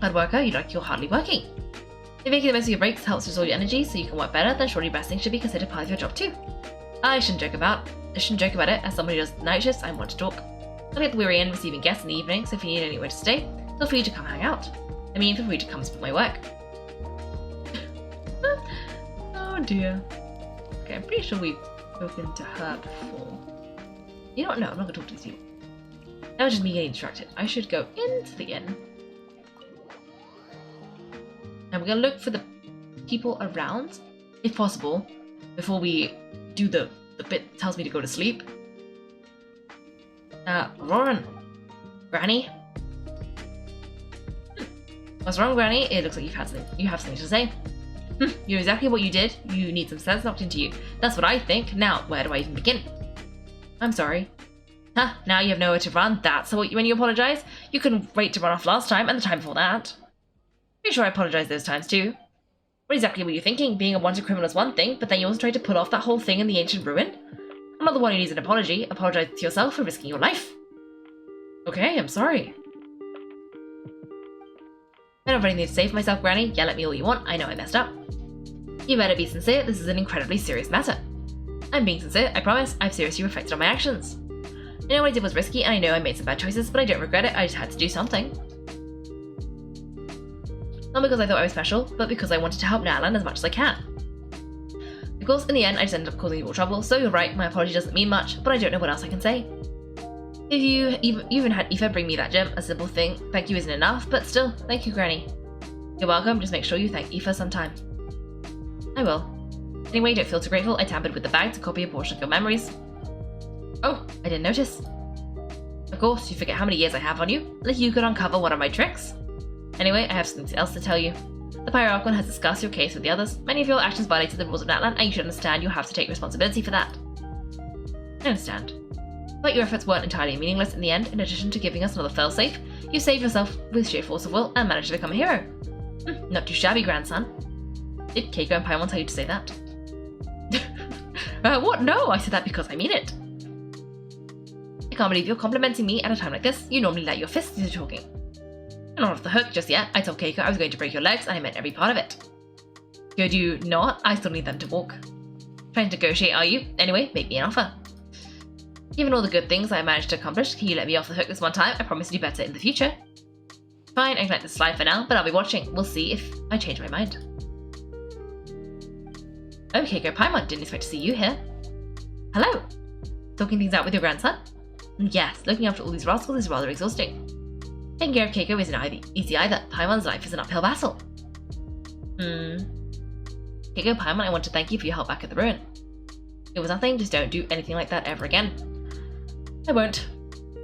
Hard worker? You're hardly working. If making the most of your breaks helps restore your energy so you can work better, then surely resting should be considered part of your job too. I shouldn't joke about it. As someone who does night shifts, I want to talk. I'll be at the Weary Inn receiving guests in the evening, so if you need anywhere to stay, feel free to come hang out. I mean, feel free to come support my work. Oh dear. Okay, I'm pretty sure we've spoken to her before. You know what? No, I'm not going to talk to these people. That was just me getting distracted. I should go into the inn. And we're going to look for the people around, if possible, before we do the bit that tells me to go to sleep. Roran. Granny? What's wrong, Granny? It looks like you have something to say. You know exactly what you did. You need some sense knocked into you. That's what I think. Now, where do I even begin? I'm sorry. Huh, now you have nowhere to run. That's when you apologize? You couldn't wait to run off last time and the time before that. Pretty sure I apologized those times too. What exactly were you thinking? Being a wanted criminal is one thing, but then you also tried to pull off that whole thing in the ancient ruin? I'm not the one who needs an apology. Apologize to yourself for risking your life. Okay, I'm sorry. I don't really need to say for myself, Granny. Yell at me all you want. I know I messed up. You better be sincere. This is an incredibly serious matter. I'm being sincere, I promise. I've seriously reflected on my actions. I know what I did was risky, and I know I made some bad choices, but I don't regret it. I just had to do something. Not because I thought I was special, but because I wanted to help Natlan as much as I can. Of course, in the end, I just ended up causing you all trouble, so you're right, my apology doesn't mean much, but I don't know what else I can say. If you even had Aoife bring me that gem, a simple thing, thank you isn't enough, but still, thank you, Granny. You're welcome, just make sure you thank Aoife sometime. I will. Anyway, don't feel too grateful, I tampered with the bag to copy a portion of your memories. Oh, I didn't notice. Of course, you forget how many years I have on you, like you could uncover one of my tricks. Anyway, I have something else to tell you. The Pyro has discussed your case with the others. Many of your actions violated the rules of Natlan, and you should understand you'll have to take responsibility for that. I understand. But your efforts weren't entirely meaningless in the end. In addition to giving us another failsafe, you saved yourself with sheer force of will and managed to become a hero. Not too shabby, grandson. Did Kaiko and Paimon tell you to say that? What? No, I said that because I mean it. I can't believe you're complimenting me at a time like this. You normally let your fists do the talking. I'm not off the hook just yet. I told Kaiko I was going to break your legs and I meant every part of it. Could you not? I still need them to walk. Trying to negotiate, are you? Anyway, make me an offer. Given all the good things I managed to accomplish, can you let me off the hook this one time? I promise to do better in the future. Fine, I can let this slide for now, but I'll be watching. We'll see if I change my mind. Oh, Kaiko, Paimon, didn't expect to see you here. Hello. Talking things out with your grandson? Yes, looking after all these rascals is rather exhausting. Taking care of Kaiko isn't easy either. Paimon's life is an uphill battle. Kaiko, Paimon, I want to thank you for your help back at the ruin. It was nothing, just don't do anything like that ever again. I won't.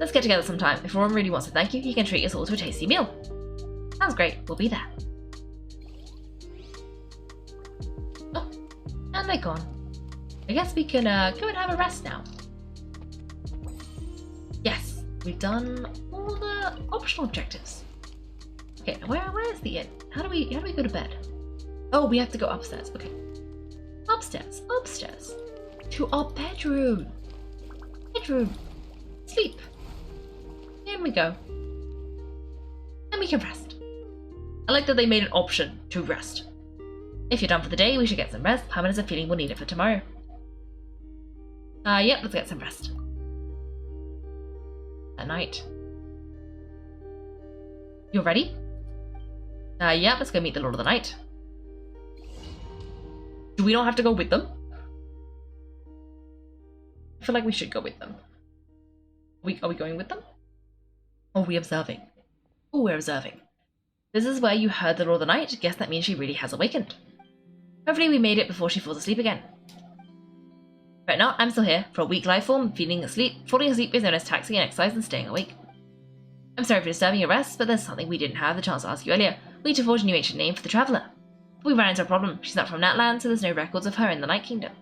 Let's get together sometime. If Ron really wants to thank you, he can treat us all to a tasty meal. Sounds great, we'll be there. Oh, and they're gone. I guess we can go and have a rest now. Yes, we've done all the optional objectives. Okay, where's the inn? How do we go to bed? Oh, we have to go upstairs. Okay. Upstairs. To our bedroom. Sleep. Here we go. And we can rest. I like that they made an option to rest. If you're done for the day, we should get some rest. Paimon has a feeling we'll need it for tomorrow. Yep, let's get some rest. At night. You're ready? Yep, let's go meet the Lord of the Night. Do we not have to go with them? I feel like we should go with them. Are we going with them? Or are we observing? Oh, we're observing. This is where you heard the Lord of the Night. Guess that means she really has awakened. Hopefully we made it before she falls asleep again. Right now, I'm still here. For a weak life form, falling asleep is known as taxing and exercise and staying awake. I'm sorry for disturbing your rest, but there's something we didn't have the chance to ask you earlier. We need to forge a new ancient name for the Traveller. We ran into a problem. She's not from Natlan, so there's no records of her in the Night Kingdom.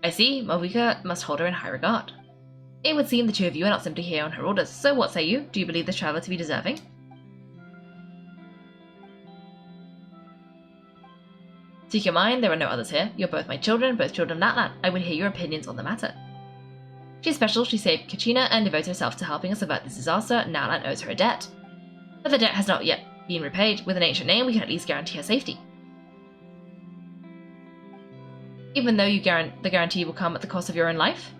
I see. Malvika must hold her in high regard. It would seem the two of you are not simply here on her orders, so what say you? Do you believe this Traveller to be deserving? Seek your mind, there are no others here. You're both my children, both children of Natlan. I would hear your opinions on the matter. She's special, she saved Kachina and devoted herself to helping us avert this disaster. Natlan owes her a debt. But the debt has not yet been repaid. With an ancient name, we can at least guarantee her safety. Even though the guarantee will come at the cost of your own life?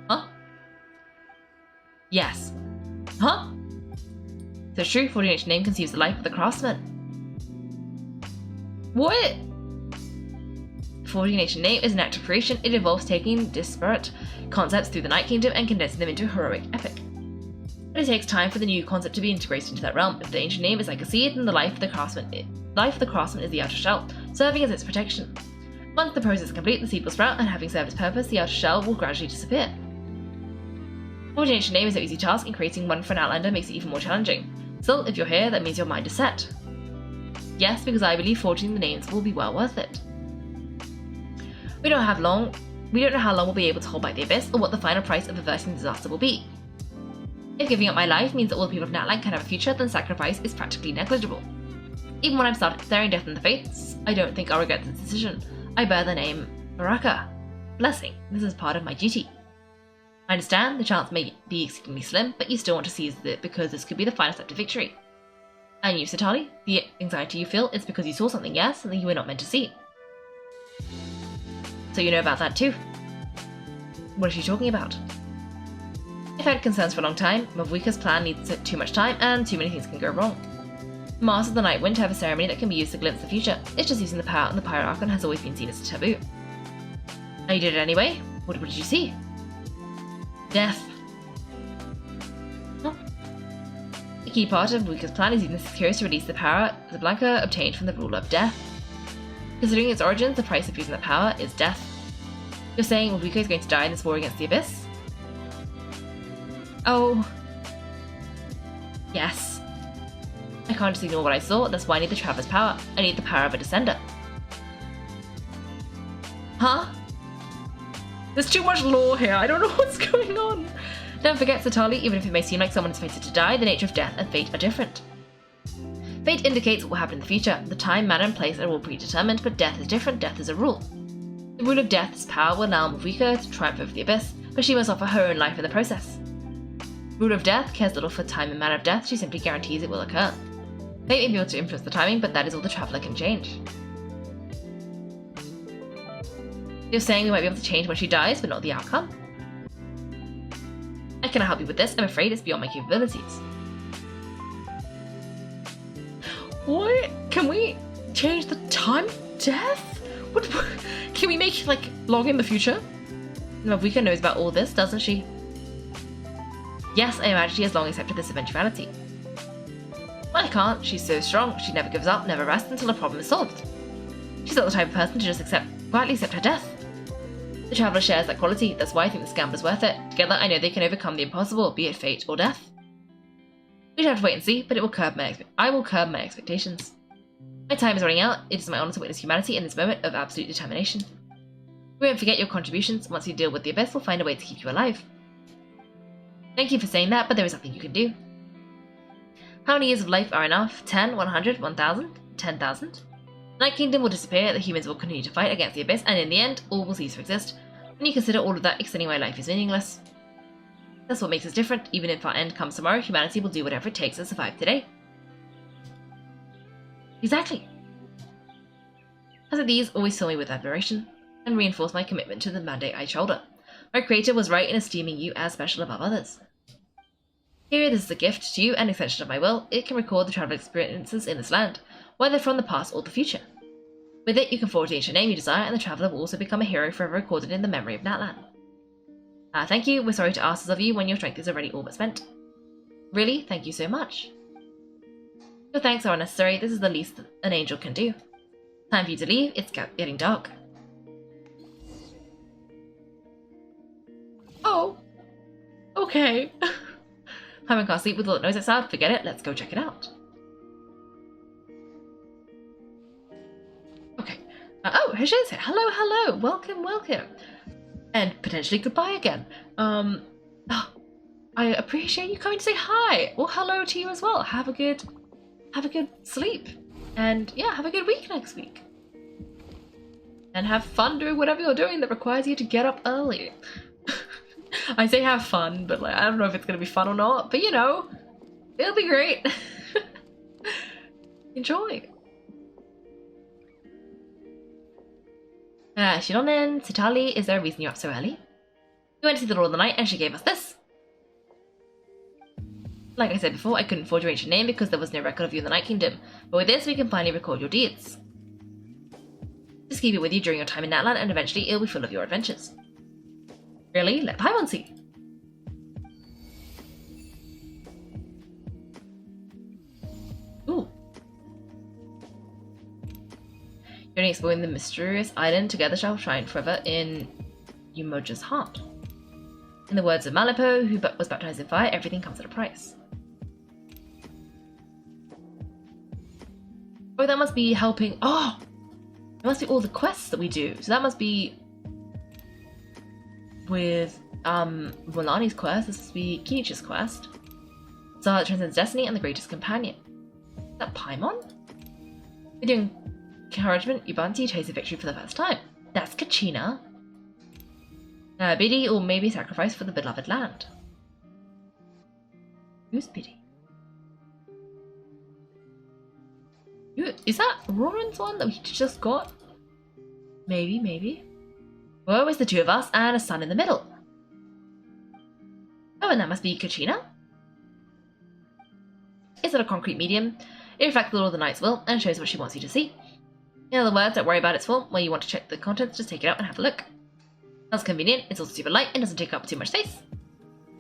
Huh? Yes. Huh? So it's true, forging an ancient name conceives the life of the craftsman. What? Forging an ancient name is an act of creation. It involves taking disparate concepts through the Night Kingdom and condensing them into a heroic epic. But it takes time for the new concept to be integrated into that realm. If the ancient name is like a seed, then the life of the craftsman is the outer shell, serving as its protection. Once the process is complete, the seed will sprout, and having served its purpose, the outer shell will gradually disappear. Forging an ancient name is no easy task, and creating one for an Outlander makes it even more challenging. Still, if you're here, that means your mind is set. Yes, because I believe forging the names will be well worth it. We don't know how long we'll be able to hold back the abyss, or what the final price of averting disaster will be. If giving up my life means that all the people of Natlan can have a future, then sacrifice is practically negligible. Even when I'm staring death in the face, I don't think I'll regret this decision. I bear the name Baraka. Blessing. This is part of my duty. I understand the chance may be exceedingly slim, but you still want to seize it because this could be the final step to victory. And you, Satali, the anxiety you feel is because you saw something, yes, something you were not meant to see. So you know about that too. What is she talking about? I've had concerns for a long time. Mavwika's plan needs too much time, and too many things can go wrong. The Masters of the Night Wind have a ceremony that can be used to glimpse the future. It's just using the power, and the Pirate Archon has always been seen as a taboo. And you did it anyway? What did you see? Death. Huh? The key part of Mavwika's plan is using the securities to release the power the Blanca obtained from the ruler of death. Considering its origins, the price of using that power is death. You're saying Mavwika is going to die in this war against the Abyss? Oh. Yes. I can't just ignore what I saw, that's why I need the Traveler's power. I need the power of a Descender. Huh? There's too much lore here. I don't know what's going on. Don't forget, Satali, even if it may seem like someone is fated to die, the nature of death and fate are different. Fate indicates what will happen in the future. The time, manner, and place are all predetermined, but death is different. Death is a rule. The rule of death's power will allow Mavika to triumph over the abyss, but she must offer her own life in the process. The rule of death cares little for time and manner of death, she simply guarantees it will occur. Fate may be able to influence the timing, but that is all the traveller can change. You're saying we might be able to change when she dies, but not the outcome? I cannot help you with this, I'm afraid it's beyond my capabilities. What? Can we change the time of death? What? Can we make, like, long in the future? Mavika knows about all this, doesn't she? Yes, I imagine she has long accepted this eventuality. Well, I can't. She's so strong. She never gives up, never rests until a problem is solved. She's not the type of person to just quietly accept her death. The traveller shares that quality, that's why I think this gamble is worth it. Together, I know they can overcome the impossible, be it fate or death. We shall have to wait and see, but I will curb my expectations. My time is running out. It is my honour to witness humanity in this moment of absolute determination. We won't forget your contributions. Once you deal with the abyss, we'll find a way to keep you alive. Thank you for saying that, but there is nothing you can do. How many years of life are enough? 10, 100, 1,000, 10,000? The Night Kingdom will disappear, the humans will continue to fight against the abyss, and in the end, all will cease to exist. When you consider all of that, extending my life is meaningless. That's what makes us different. Even if our end comes tomorrow, humanity will do whatever it takes to survive today. Exactly. As of these always fill me with admiration, and reinforce my commitment to the mandate I shoulder. My creator was right in esteeming you as special above others. Here, this is a gift to you, an extension of my will. It can record the travel experiences in this land, whether from the past or the future. With it, you can forge the ancient name you desire, and the traveller will also become a hero forever recorded in the memory of Natlan. Thank you. We're sorry to ask this of you when your strength is already all but spent. Really? Thank you so much. Your thanks are unnecessary. This is the least an angel can do. Time for you to leave. It's getting dark. Oh. Okay. Paimon can't sleep with all that noise outside. Forget it. Let's go check it out. Okay. Oh, here she is. Hello, hello. Welcome, welcome. And potentially goodbye again. Oh, I appreciate you coming to say hi. Well, hello to you as well. Have a good sleep. And yeah, have a good week next week. And have fun doing whatever you're doing that requires you to get up early. I say have fun, but like I don't know if it's gonna be fun or not, but you know, it'll be great. Enjoy. Shironen, Sitali, is there a reason you're up so early? We went to see the Lord of the Night and she gave us this. Like I said before, I couldn't forge your ancient name because there was no record of you in the Night Kingdom, but with this we can finally record your deeds. Just keep it with you during your time in Natlan and eventually it'll be full of your adventures. Really? Let Paimon see. Ooh. You're only exploring the mysterious island. Together shall shine forever in Umoja's heart. In the words of Malipo, who was baptized in fire, everything comes at a price. Oh, that must be helping. Oh! It must be all the quests that we do. So that must be with Mulani's quest. This must be Kinichi's quest. So that transcends destiny and the greatest companion. Is that Paimon? We're doing encouragement, Ubanti tasted victory for the first time. That's Kachina. Biddy, or maybe sacrifice for the beloved land. Who's Biddy? Is that Roran's one that we just got? Maybe, maybe. Well, it's the two of us and a sun in the middle. Oh, and that must be Kachina? It's not a concrete medium. It reflects the Lord of the Night's will and shows what she wants you to see. In other words, don't worry about its form. When you want to check the contents, just take it out and have a look. Sounds convenient. It's also super light and doesn't take up too much space.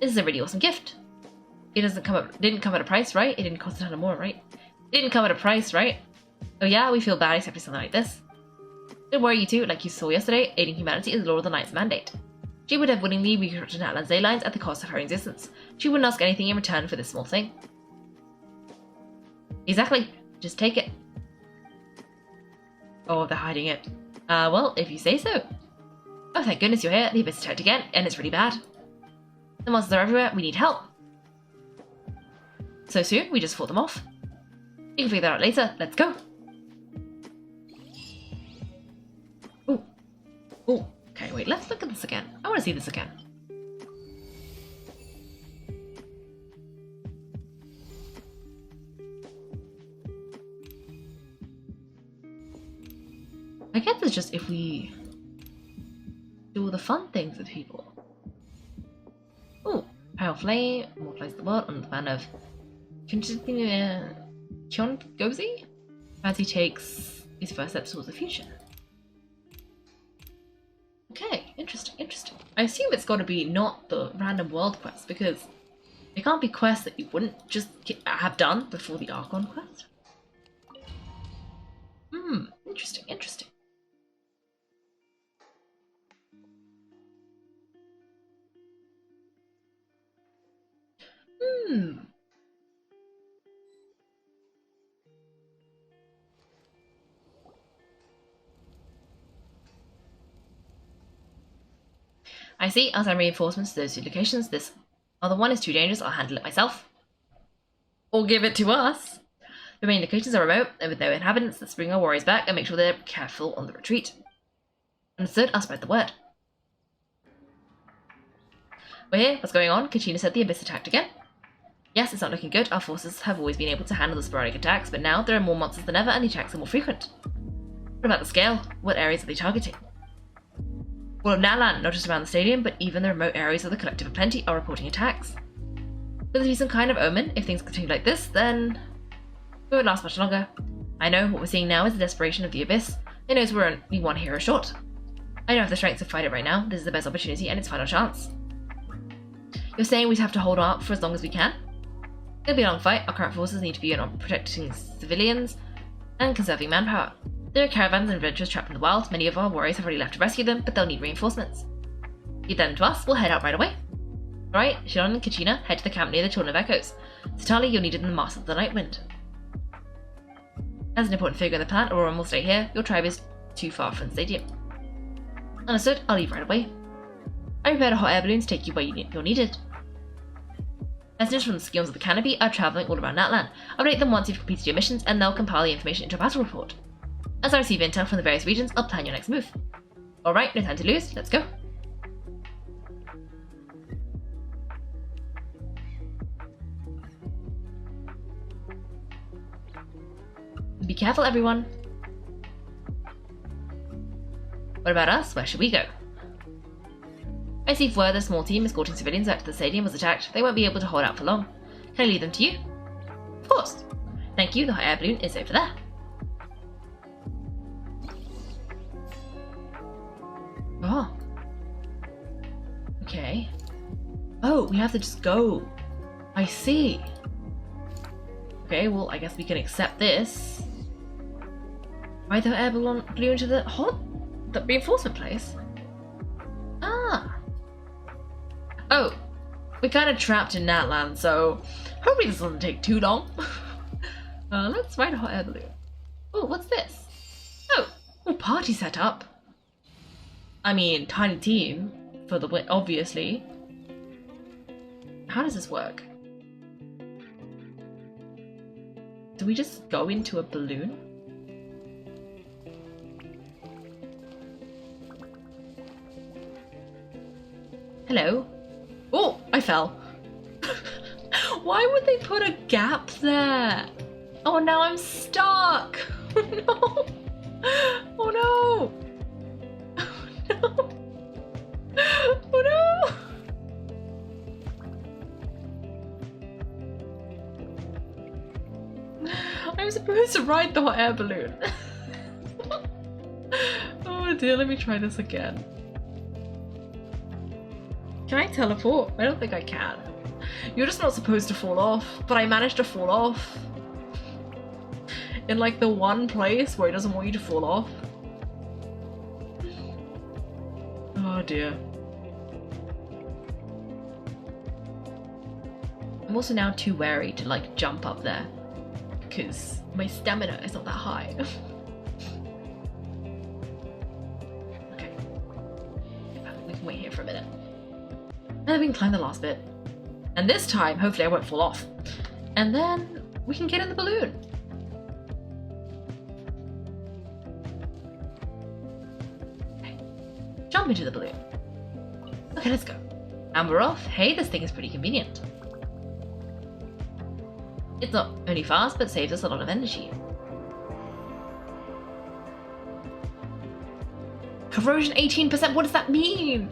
This is a really awesome gift. It didn't come at a price, right? It didn't cost a ton more, right? It didn't come at a price, right? Oh yeah, we feel bad accepting something like this. Don't worry, you two. Like you saw yesterday, aiding humanity is the Lord of the Night's mandate. She would have willingly reconstructed Natlan's ley lines at the cost of her existence. She wouldn't ask anything in return for this small thing. Exactly. Just take it. Oh, they're hiding it. Well, if you say so. Oh, thank goodness you're here. The abyss attacked again, and it's really bad. The monsters are everywhere. We need help. So soon, we just fought them off. You can figure that out later. Let's go. Ooh. Ooh. Okay, wait, let's look at this again. I want to see this again. I guess it's just if we do all the fun things with people. Ooh, Pale Flame, immortalize the world on the ban of Chiongozi as he takes his first steps towards the future. Okay, interesting, interesting. I assume it's got to be not the random world quest because it can't be quests that you wouldn't just have done before the Archon quest. Interesting, interesting. I see. I'll send reinforcements to those two locations. This other one is too dangerous. I'll handle it myself. Or give it to us. The main locations are remote and with no inhabitants. Let's bring our warriors back and make sure they're careful on the retreat. Understood. I'll spread the word. We're here. What's going on? Kachina said the abyss attacked again. Yes, it's not looking good. Our forces have always been able to handle the sporadic attacks, but now there are more monsters than ever and the attacks are more frequent. What about the scale? What areas are they targeting? All of Natlan, not just around the stadium, but even the remote areas of the Collective of Plenty are reporting attacks. Will there be some kind of omen? If things continue like this, then it won't last much longer. I know what we're seeing now is the desperation of the Abyss. It knows we're only one hero short. I don't have the strength to fight it right now. This is the best opportunity and its final chance. You're saying we have to hold out for as long as we can? It'll be a long fight. Our current forces need to be on protecting civilians and conserving manpower. There are caravans and adventurers trapped in the wild. Many of our warriors have already left to rescue them, but they'll need reinforcements. Leave them to us. We'll head out right away. Alright, Shilon and Kachina, head to the camp near the Children of Echoes. Satali, you're needed in the Master of the Night Wind. As an important figure in the plan, Aurora will stay here. Your tribe is too far from the stadium. Understood. I'll leave right away. I prepared a hot air balloon to take you where you're needed. Messengers from the Scions of the Canopy are travelling all around Natlan. Update them once you've completed your missions, and they'll compile the information into a battle report. As I receive intel from the various regions, I'll plan your next move. Alright, no time to lose. Let's go. Be careful, everyone. What about us? Where should we go? I see word a small team escorting civilians after the stadium was attacked. They won't be able to hold out for long. Can I lead them to you? Of course. Thank you. The hot air balloon is over there. Oh. Okay. Oh, we have to just go. I see. Okay, well, I guess we can accept this. Ride the air balloon to the reinforcement place. Ah. Oh, we're kind of trapped in Natlan, so hopefully this doesn't take too long. Let's ride a hot air balloon. Oh, what's this? Oh, party setup. I mean, tiny team for the win, obviously. How does this work? Do we just go into a balloon? Hello? Oh, I fell. Why would they put a gap there? Oh, now I'm stuck. Oh no. Oh no. Oh no. Oh no. I'm supposed to ride the hot air balloon. Oh dear, let me try this again. Can I teleport? I don't think I can. You're just not supposed to fall off, but I managed to fall off. In like the one place where it doesn't want you to fall off. Oh dear. I'm also now too wary to like jump up there because my stamina is not that high. Okay. wait here for a minute. And then we can climb the last bit. And this time, hopefully I won't fall off. And then we can get in the balloon. Okay. Jump into the balloon. Okay, let's go. And we're off. Hey, this thing is pretty convenient. It's not only fast, but saves us a lot of energy. Corrosion 18%, what does that mean?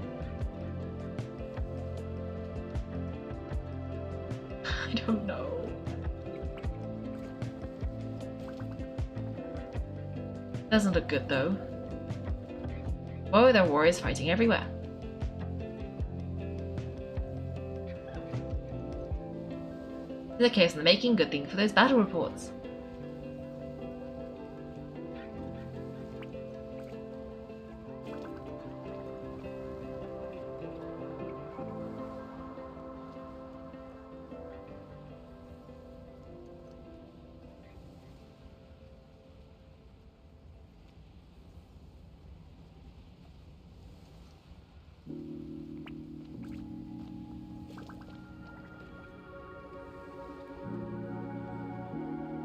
I don't know. Doesn't look good though. Whoa, there are warriors fighting everywhere. This is a case in the making, good thing for those battle reports.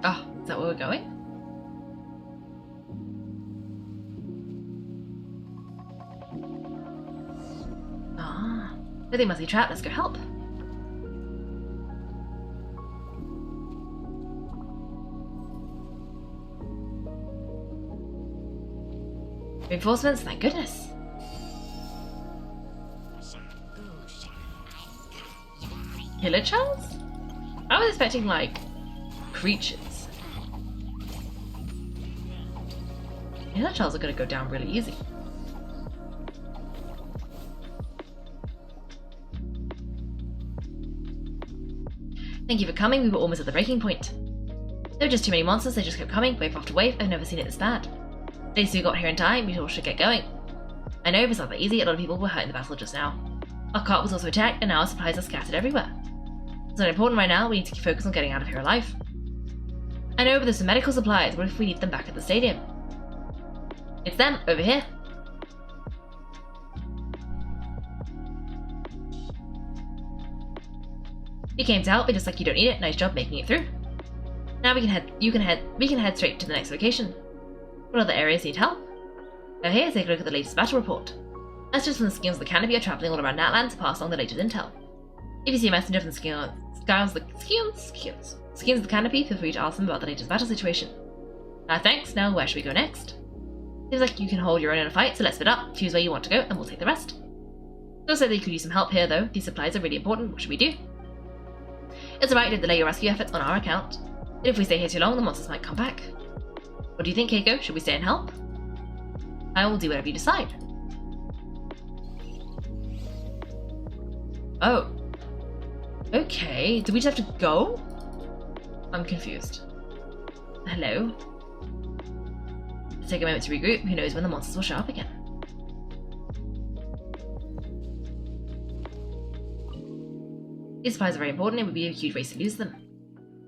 Oh, is that where we're going? Ah, but they must be trapped. Let's go help. Reinforcements, thank goodness. Killer Charles? I was expecting, like, creatures. Killer Charles are gonna go down really easy. Thank you for coming, we were almost at the breaking point. There were just too many monsters, they just kept coming, wave after wave. I've never seen it this bad. At least we got here in time, we all should get going. I know, but it's not that easy, a lot of people were hurt in the battle just now. Our cart was also attacked, and now our supplies are scattered everywhere. It's not important right now, we need to focus on getting out of here alive. I know, but there's some medical supplies, what if we need them back at the stadium? It's them, over here. You came to help, but just like you don't need it, nice job making it through. Now we can head straight to the next location. What other areas need help? Now here, take a look at the latest battle report. That's just from the skins of the canopy are travelling all around Natlan to pass along the latest intel. If you see a messenger from the skins of the canopy, feel free to ask them about the latest battle situation. Thanks, now where should we go next? Seems like you can hold your own in a fight, so let's split up, choose where you want to go, and we'll take the rest. Still said that you could use some help here though, these supplies are really important, what should we do? It's alright to delay your rescue efforts on our account. But if we stay here too long, the monsters might come back. What do you think, Kaiko? Should we stay and help? I will do whatever you decide. Oh. Okay, do we just have to go? I'm confused. Hello? Let's take a moment to regroup, who knows when the monsters will show up again. These supplies are very important, it would be a huge waste to lose them.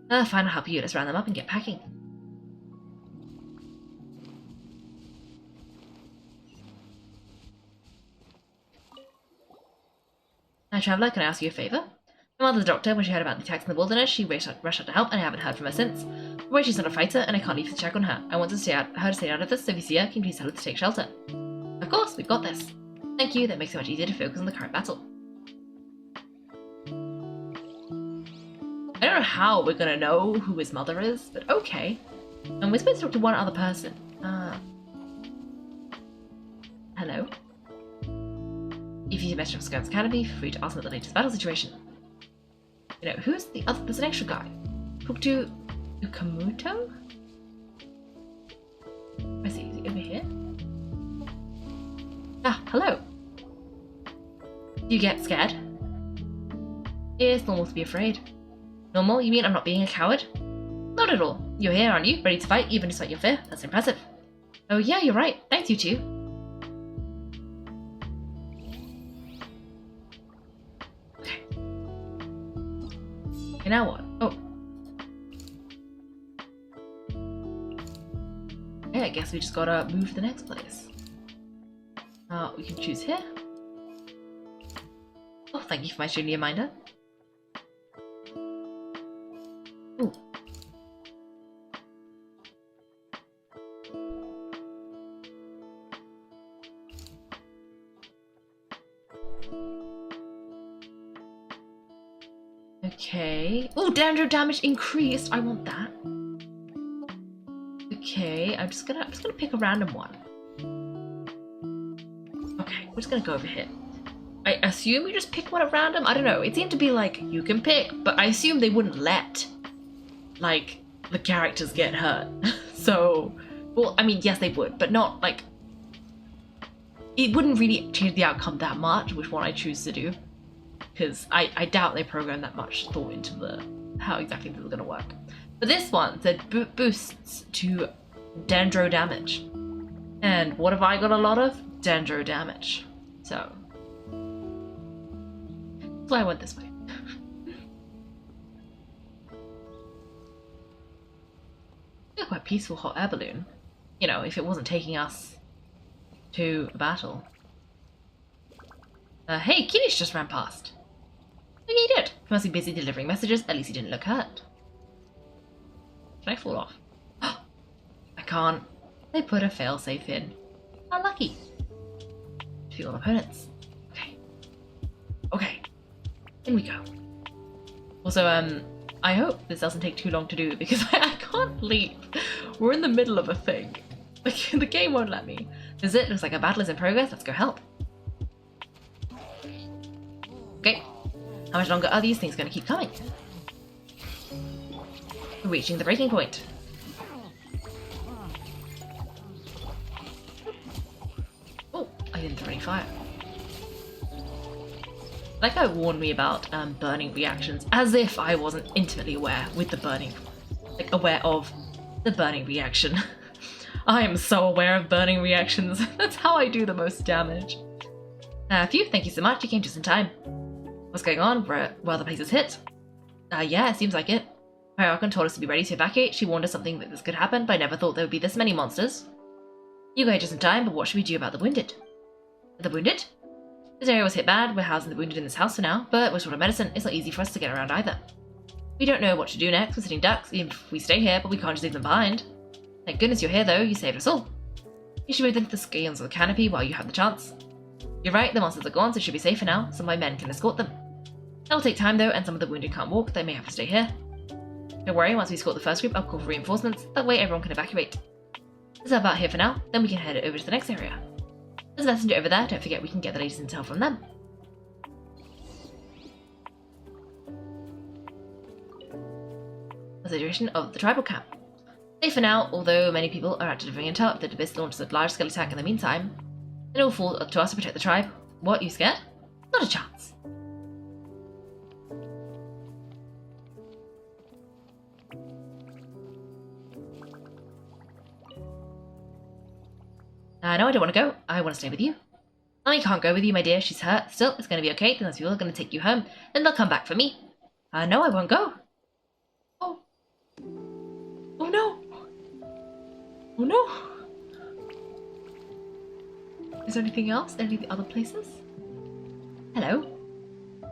Fine, I'll help you, let's round them up and get packing. Hi Traveller, can I ask you a favour? My mother's a doctor. When she heard about the attacks in the wilderness, she rushed out to help, and I haven't heard from her since. Worried she's not a fighter, and I can't leave to check on her. I want her to stay out of this, so if you see her, can you please tell her to take shelter? Of course, we've got this. Thank you, that makes it much easier to focus on the current battle. I don't know how we're gonna know who his mother is, but okay. And we're supposed to talk to one other person. Hello? If you see a message from Skirt's Canopy, feel free to ask about the latest battle situation. You know, who's the other? There's an extra guy. Talk to Ukamuto? I see, is he over here? Ah, hello. Do you get scared? It's normal to be afraid. Normal? You mean I'm not being a coward? Not at all. You're here, aren't you? Ready to fight, even despite your fear? That's impressive. Oh yeah, you're right. Thanks, you two. Okay. Okay, now what? Oh. Yeah, I guess we just gotta move to the next place. We can choose here. Oh, thank you for my junior minder. Ooh. Okay. Oh, Dandro damage increased. I want that. Okay, I'm just gonna pick a random one. Okay, we're just gonna go over here. I assume you just pick one at random? I don't know. It seemed to be like, you can pick, but I assume they wouldn't let, like, the characters get hurt. So, well, I mean, yes, they would, but not, like, it wouldn't really change the outcome that much, which one I choose to do. Because I doubt they programmed that much thought into how exactly this is going to work. But this one said boosts to Dendro damage. And what have I got a lot of? Dendro damage. So, that's why I went this way. It's quite peaceful hot air balloon. You know, if it wasn't taking us to a battle. Hey, Kirish just ran past. Oh yeah, he did. He must be busy delivering messages. At least he didn't look hurt. Can I fall off? I can't. They put a failsafe in. How lucky. Defeat all opponents. Okay. Okay. In we go. Also, I hope this doesn't take too long to do because I can't leave. We're in the middle of a thing. Like, the game won't let me. Is it? Looks like a battle is in progress. Let's go help. Okay. How much longer are these things going to keep coming? We're reaching the breaking point. Oh, I didn't throw any fire. That guy warned me about burning reactions, as if I wasn't intimately aware with the burning, like aware of the burning reaction. I am so aware of burning reactions. That's how I do the most damage. Phew, thank you so much. You came just in time. What's going on? Where the place is hit? Yeah, it seems like it. Awakend told us to be ready to evacuate. She warned us something that this could happen, but I never thought there would be this many monsters. You got here just in time, but what should we do about the wounded? The wounded? This area was hit bad. We're housing the wounded in this house for now, but we're short of medicine. It's not easy for us to get around either. We don't know what to do next. We're sitting ducks, even if we stay here, but we can't just leave them behind. Thank goodness you're here, though. You saved us all. You should move them to the scales of the canopy while you have the chance. You're right, the monsters are gone, so it should be safer now. Some of my men can escort them. That will take time, though, and some of the wounded can't walk. They may have to stay here. Don't worry, once we escort the first group, I'll call for reinforcements. That way everyone can evacuate. Is about here for now, then we can head over to the next area. There's a messenger over there. Don't forget we can get the latest intel from them. The situation of the tribal camp. Safe for now, although many people are out delivering intel. If the Abyss launches a large-scale attack in the meantime, then it will fall to us to protect the tribe. What, you scared? Not a chance. No, I don't want to go. I want to stay with you. I can't go with you, my dear. She's hurt. Still, it's going to be okay. Then those people are going to take you home. Then they'll come back for me. No, I won't go. Oh. Oh no. Oh no. Is there anything else? Any other places? Hello.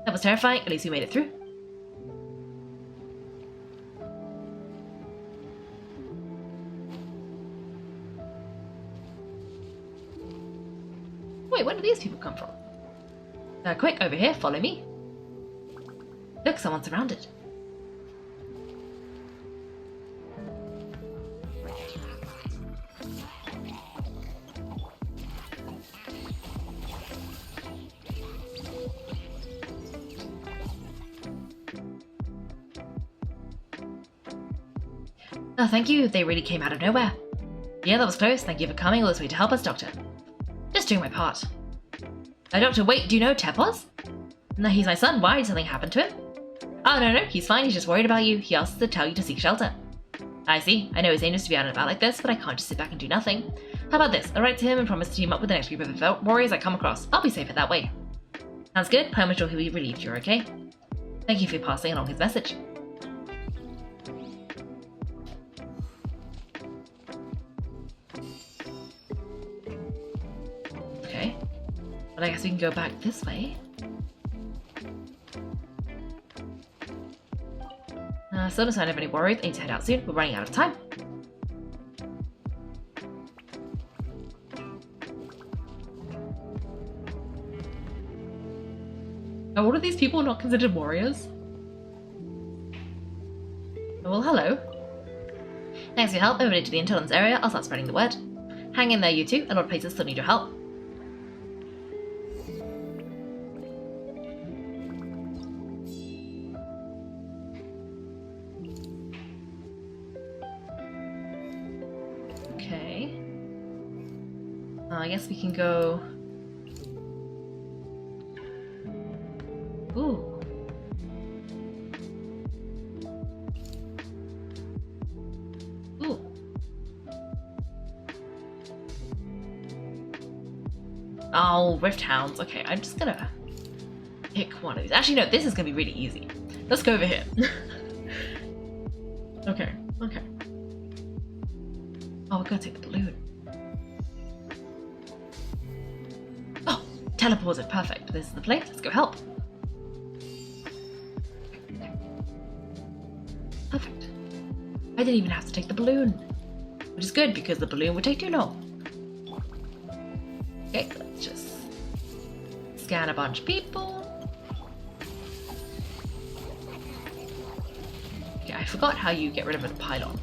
That was terrifying. At least we made it through. Wait, where do these people come from? Quick, over here, follow me. Look, someone's surrounded. Oh, thank you. They really came out of nowhere. Yeah, that was close. Thank you for coming all this way to help us, Doctor. Just doing my part. Doctor, wait, do you know Tepos? No, he's my son. Why? Did something happen to him? Oh, no, he's fine. He's just worried about you. He asked us to tell you to seek shelter. I see. I know it's dangerous to be out and about like this, but I can't just sit back and do nothing. How about this? I'll write to him and promise to team up with the next group of warriors I come across. I'll be safer that way. Sounds good. I'm sure he'll be relieved you're okay. Thank you for passing along his message. Okay. Well, I guess we can go back this way. Still no sign of any warriors. I need to head out soon. We're running out of time. Are all of these people not considered warriors? Oh, well, hello. Thanks for your help. Over to the intelligence area. I'll start spreading the word. Hang in there, you two. A lot of places still need your help. Okay. I guess we can go... Ooh. Ooh. Oh, Rift Hounds. Okay, I'm just gonna pick one of these. Actually, no, this is gonna be really easy. Let's go over here. Okay, okay. Oh, we're gonna take the balloon. Oh, teleported. Perfect. This is the place. Let's go help. Perfect. I didn't even have to take the balloon. Which is good because the balloon would take too long. Okay, let's just scan a bunch of people. Okay, I forgot how you get rid of a pylon.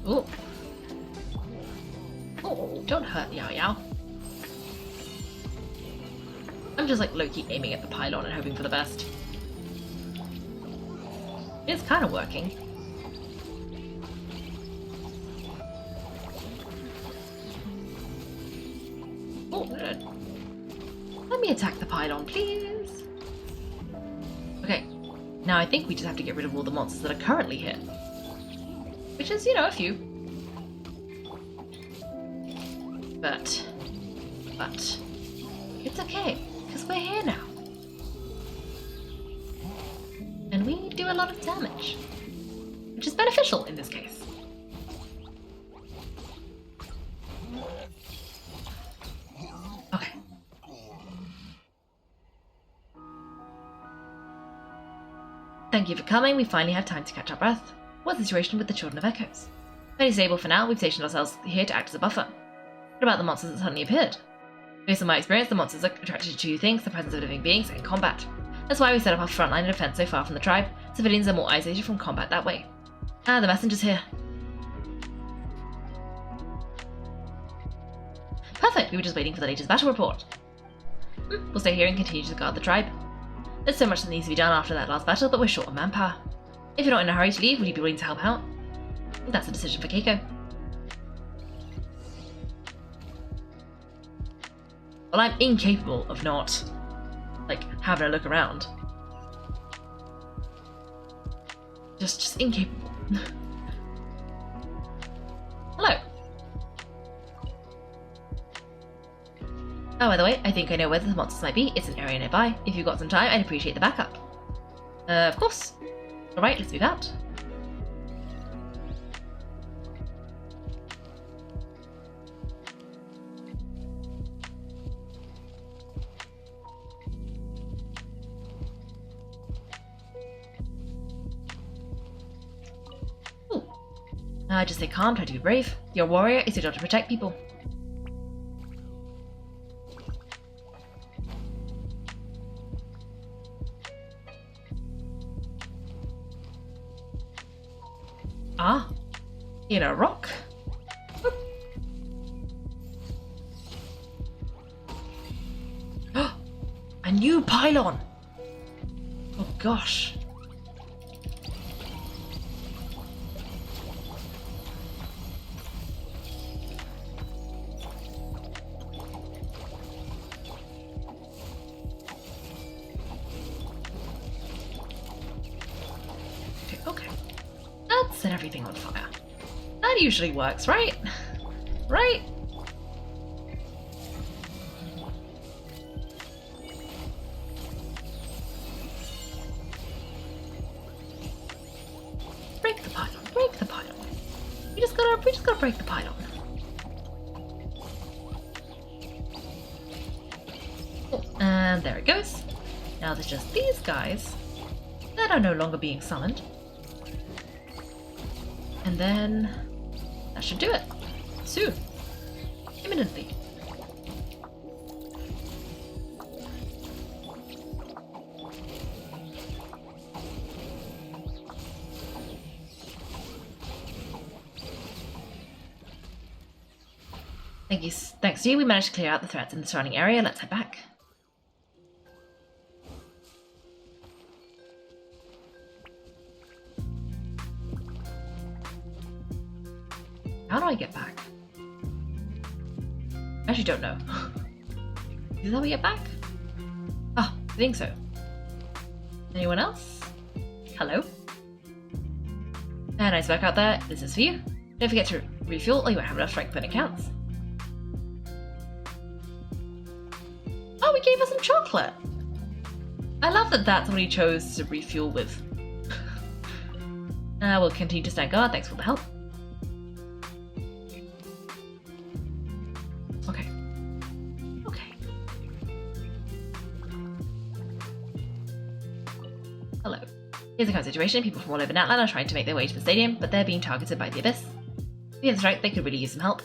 Oh. Oh, don't hurt Yao Yao. I'm just like low-key aiming at the pylon and hoping for the best. It's kind of working. Oh, let me attack the pylon, please. Okay, now I think we just have to get rid of all the monsters that are currently here. Which is, you know, a few. But, it's okay, because we're here now. And we do a lot of damage, which is beneficial in this case. Okay. Thank you for coming. We finally have time to catch our breath. What's the situation with the Children of Echoes? Fairly stable for now. We've stationed ourselves here to act as a buffer. What about the monsters that suddenly appeared? Based on my experience, the monsters are attracted to two things: the presence of living beings and combat. That's why we set up our front line of defense so far from the tribe. Civilians are more isolated from combat that way. Ah, the messenger's here. Perfect, we were just waiting for the latest battle report. We'll stay here and continue to guard the tribe. There's so much that needs to be done after that last battle, but we're short of manpower. If you're not in a hurry to leave, would you be willing to help out? I think that's a decision for Kaiko. Well, I'm incapable of not, like, having a look around. Just incapable. Hello. Oh, by the way, I think I know where the monsters might be. It's an area nearby. If you've got some time, I'd appreciate the backup. Of course. Alright, let's move out. Just stay calm, try to be brave. Your warrior is your job to protect people. Ah, in a rock. Whoop. A new pylon. Oh gosh. Set everything on fire. That usually works, right? Right? Break the pylon, break the pylon. We just gotta break the pylon. Oh, And there it goes. Now there's just these guys that are no longer being summoned. And then that should do it. Soon. Imminently. Thanks to you, we managed to clear out the threats in the surrounding area. Let's head back. How do I get back? I actually don't know. Is that how we get back? Ah, I think so. Anyone else? Hello? Nice work out there. This is for you. Don't forget to refuel or you won't have enough strength when it counts. Oh, he gave us some chocolate! I love that that's what he chose to refuel with. We'll continue to stand guard. Thanks for the help. Okay. Okay. Hello. Here's the current situation. People from all over Natlan are trying to make their way to the stadium, but they're being targeted by the Abyss. Yeah, that's right. They could really use some help.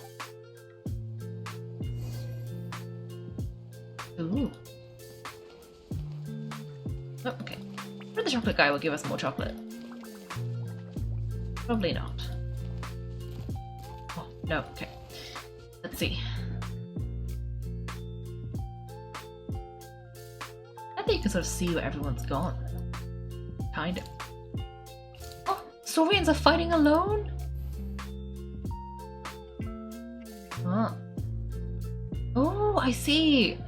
Ooh. Oh, okay. But the chocolate guy will give us more chocolate. Probably not. Oh, no, okay. Let's see. I think you can sort of see where everyone's gone. Kind of. Oh, Saurians are fighting alone? Huh. Oh, I see.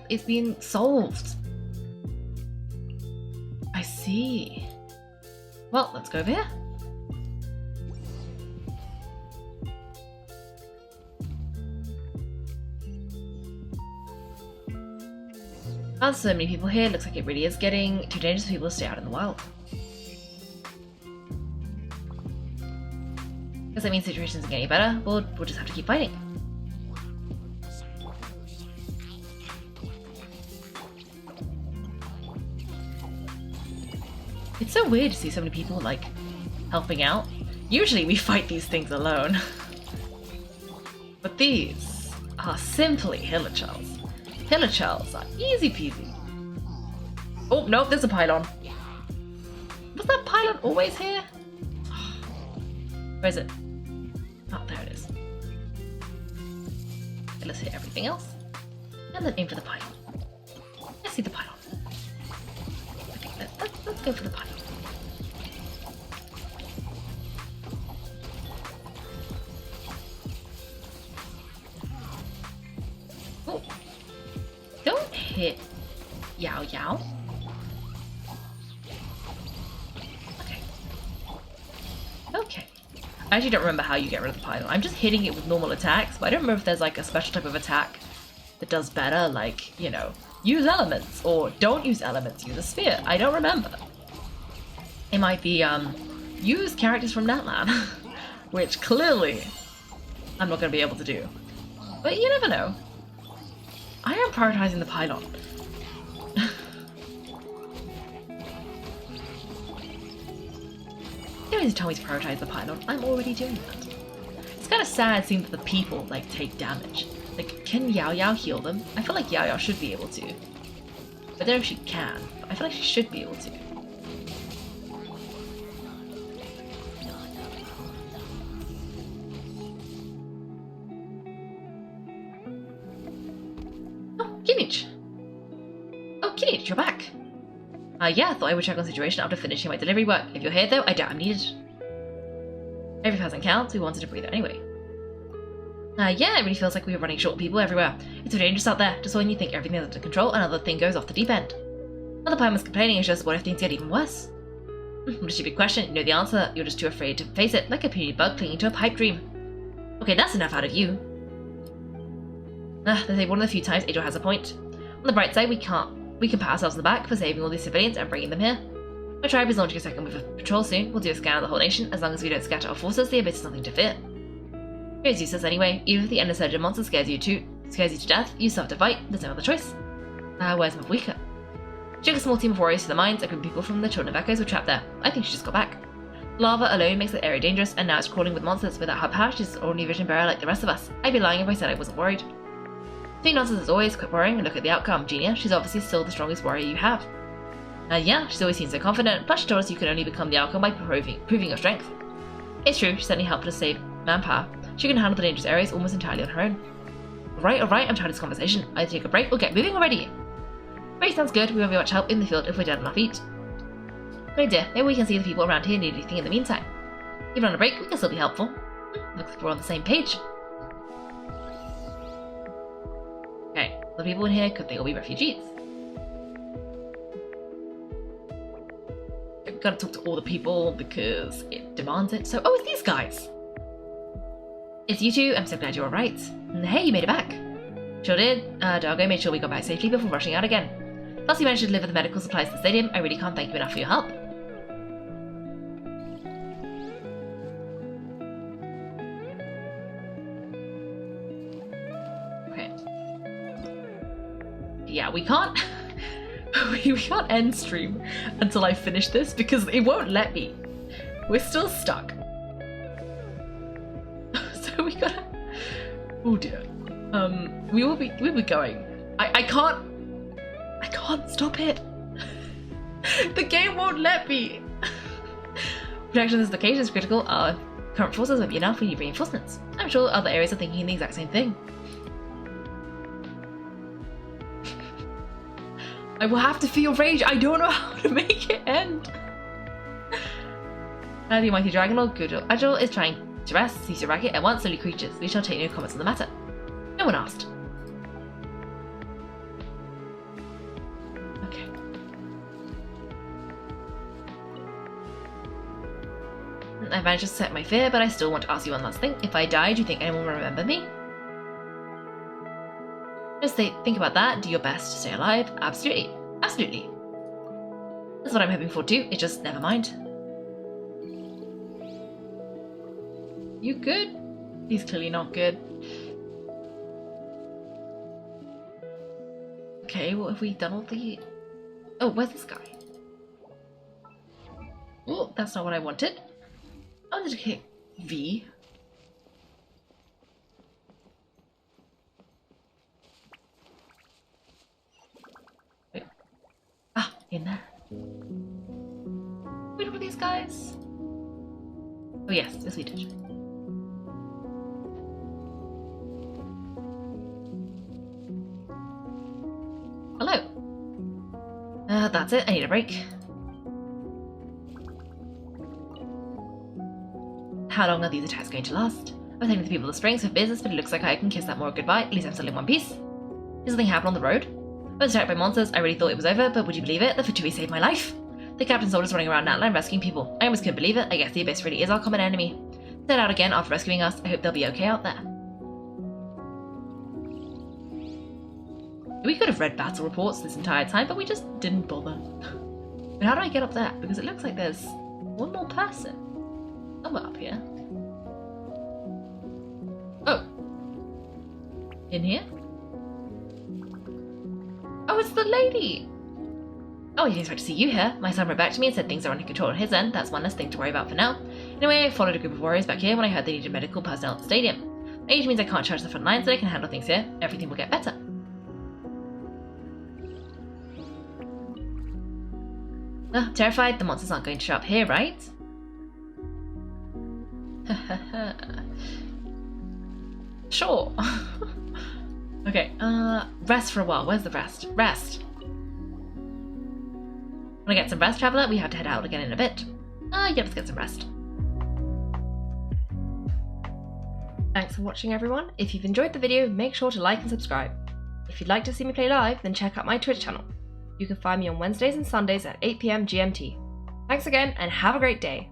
It's been solved. I see. Well, let's go over here. There's so many people here, looks like it really is getting too dangerous for people to stay out in the wild. Guess that means situations isn't getting better, we'll just have to keep fighting. It's so weird to see so many people, like, helping out. Usually we fight these things alone. But these are simply hillochells. Hillochells are easy peasy. Oh, nope, there's a pylon. Was that pylon always here? Where is it? Oh, there it is. Okay, let's hit everything else. And then aim for the pylon. I see the pylon. Okay, let's go for the pylon. Oh. Don't hit Yao Yao. Okay. Okay. I actually don't remember how you get rid of the pylon. I'm just hitting it with normal attacks, but I don't remember if there's like a special type of attack that does better, like, you know, use elements, or don't use elements, use a sphere. I don't remember. It might be, use characters from Natlan, which clearly I'm not going to be able to do. But you never know. I am prioritizing the pylon. You don't need to tell me to prioritize the pylon. I'm already doing that. It's kind of sad seeing that the people, like, take damage. Like, can Yao Yao heal them? I feel like Yao Yao should be able to. I don't know if she can, but I feel like she should be able to. Oh, Kinich! Oh, Kinich, you're back! Yeah, I thought I would check on the situation after finishing my delivery work. If you're here though, I doubt I'm needed. Every thousand counts, we wanted to breathe anyway. Yeah, it really feels like we were running short of people everywhere. It's so dangerous out there, just when you think everything's under control, another thing goes off the deep end. Another pylon's complaining is just, what if things get even worse? What a stupid question, you know the answer, you're just too afraid to face it, like a puny bug clinging to a pipe dream. Okay, that's enough out of you. They say one of the few times Adriel has a point. On the bright side, we can pat ourselves on the back for saving all these civilians and bringing them here. My tribe is launching a second wave of patrol soon. We'll do a scan of the whole nation. As long as we don't scatter our forces, the Abyss is nothing to fear. Here's useless anyway. Even if the Endersurgeon monster scares you to death, you still have to fight. There's no other choice. Where's Mavwika? She took a small team of warriors to the mines. A group of people from the Children of Echoes were trapped there. I think she just got back. Lava alone makes the area dangerous, and now it's crawling with monsters. Without her power, she's an ordinary vision bearer like the rest of us. I'd be lying if I said I wasn't worried. Think nonsense as always, quit worrying and look at the outcome. Genia, she's obviously still the strongest warrior you have. Yeah, she's always seemed so confident, plus she told us you can only become the outcome by proving your strength. It's true, she certainly helped us save manpower. She can handle the dangerous areas almost entirely on her own. Alright, I'm tired of this conversation. Either take a break or get moving already. Break sounds good, we won't be much help in the field if we don't enough eat. Good idea, maybe we can see the people around here need anything in the meantime. Even on a break, we can still be helpful. Looks like we're on the same page. Okay, the people in here, could they all be refugees? I've got to talk to all the people because it demands it. So, oh, it's these guys. It's you two. I'm so glad you're alright. Hey, you made it back. Sure did. Dargo made sure we got back safely before rushing out again. Plus, you managed to deliver the medical supplies to the stadium. I really can't thank you enough for your help. Okay. Yeah, we can't. we can't end stream until I finish this because it won't let me. We're still stuck. So we gotta. Oh dear. We'll be going. I can't stop it. The game won't let me. Protection of this location is critical. Our current forces won't be enough. We need reinforcements. I'm sure other areas are thinking the exact same thing. I will have to feel rage. I don't know how to make it end. The mighty dragon lord Agil is trying to rest. Cease your racket at once, silly creatures. We shall take no comments on the matter. No one asked. Okay. I've managed to set my fear, but I still want to ask you one last thing. If I die, do you think anyone will remember me? Just think about that. Do your best to stay alive. Absolutely. Absolutely. That's what I'm hoping for too. It's just never mind. You good? He's clearly not good. Okay, what have we done all the... Oh, where's this guy? Oh, that's not what I wanted. I wanted to hit V. Wait. Ah, in there. Wait for these guys. Oh yes, we did. Hello. That's it. I need a break. How long are these attacks going to last? I was taking the people of the Springs for business, but it looks like I can kiss that more goodbye. At least I'm still in one piece. Did something happen on the road? I was attacked by monsters. I really thought it was over, but would you believe it? The Fatui saved my life. The captain told us running around Natlan rescuing people. I almost couldn't believe it. I guess the Abyss really is our common enemy. Set out again after rescuing us. I hope they'll be okay out there. We could have read battle reports this entire time, but we just didn't bother. But how do I get up there? Because it looks like there's one more person. Somewhere up here. Oh. In here? Oh, it's the lady! Oh, I didn't expect to see you here. My son wrote back to me and said things are under control on his end. That's one less thing to worry about for now. Anyway, I followed a group of warriors back here when I heard they needed medical personnel at the stadium. My age means I can't charge the front lines, so I can handle things here. Everything will get better. Oh, terrified? The monsters aren't going to show up here, right? Sure. Okay, rest for a while. Where's the rest? Rest. Wanna get some rest, traveler? We have to head out again in a bit. Yep, let's get some rest. Thanks for watching, everyone. If you've enjoyed the video, make sure to like and subscribe. If you'd like to see me play live, then check out my Twitch channel. You can find me on Wednesdays and Sundays at 8 PM GMT. Thanks again, and have a great day.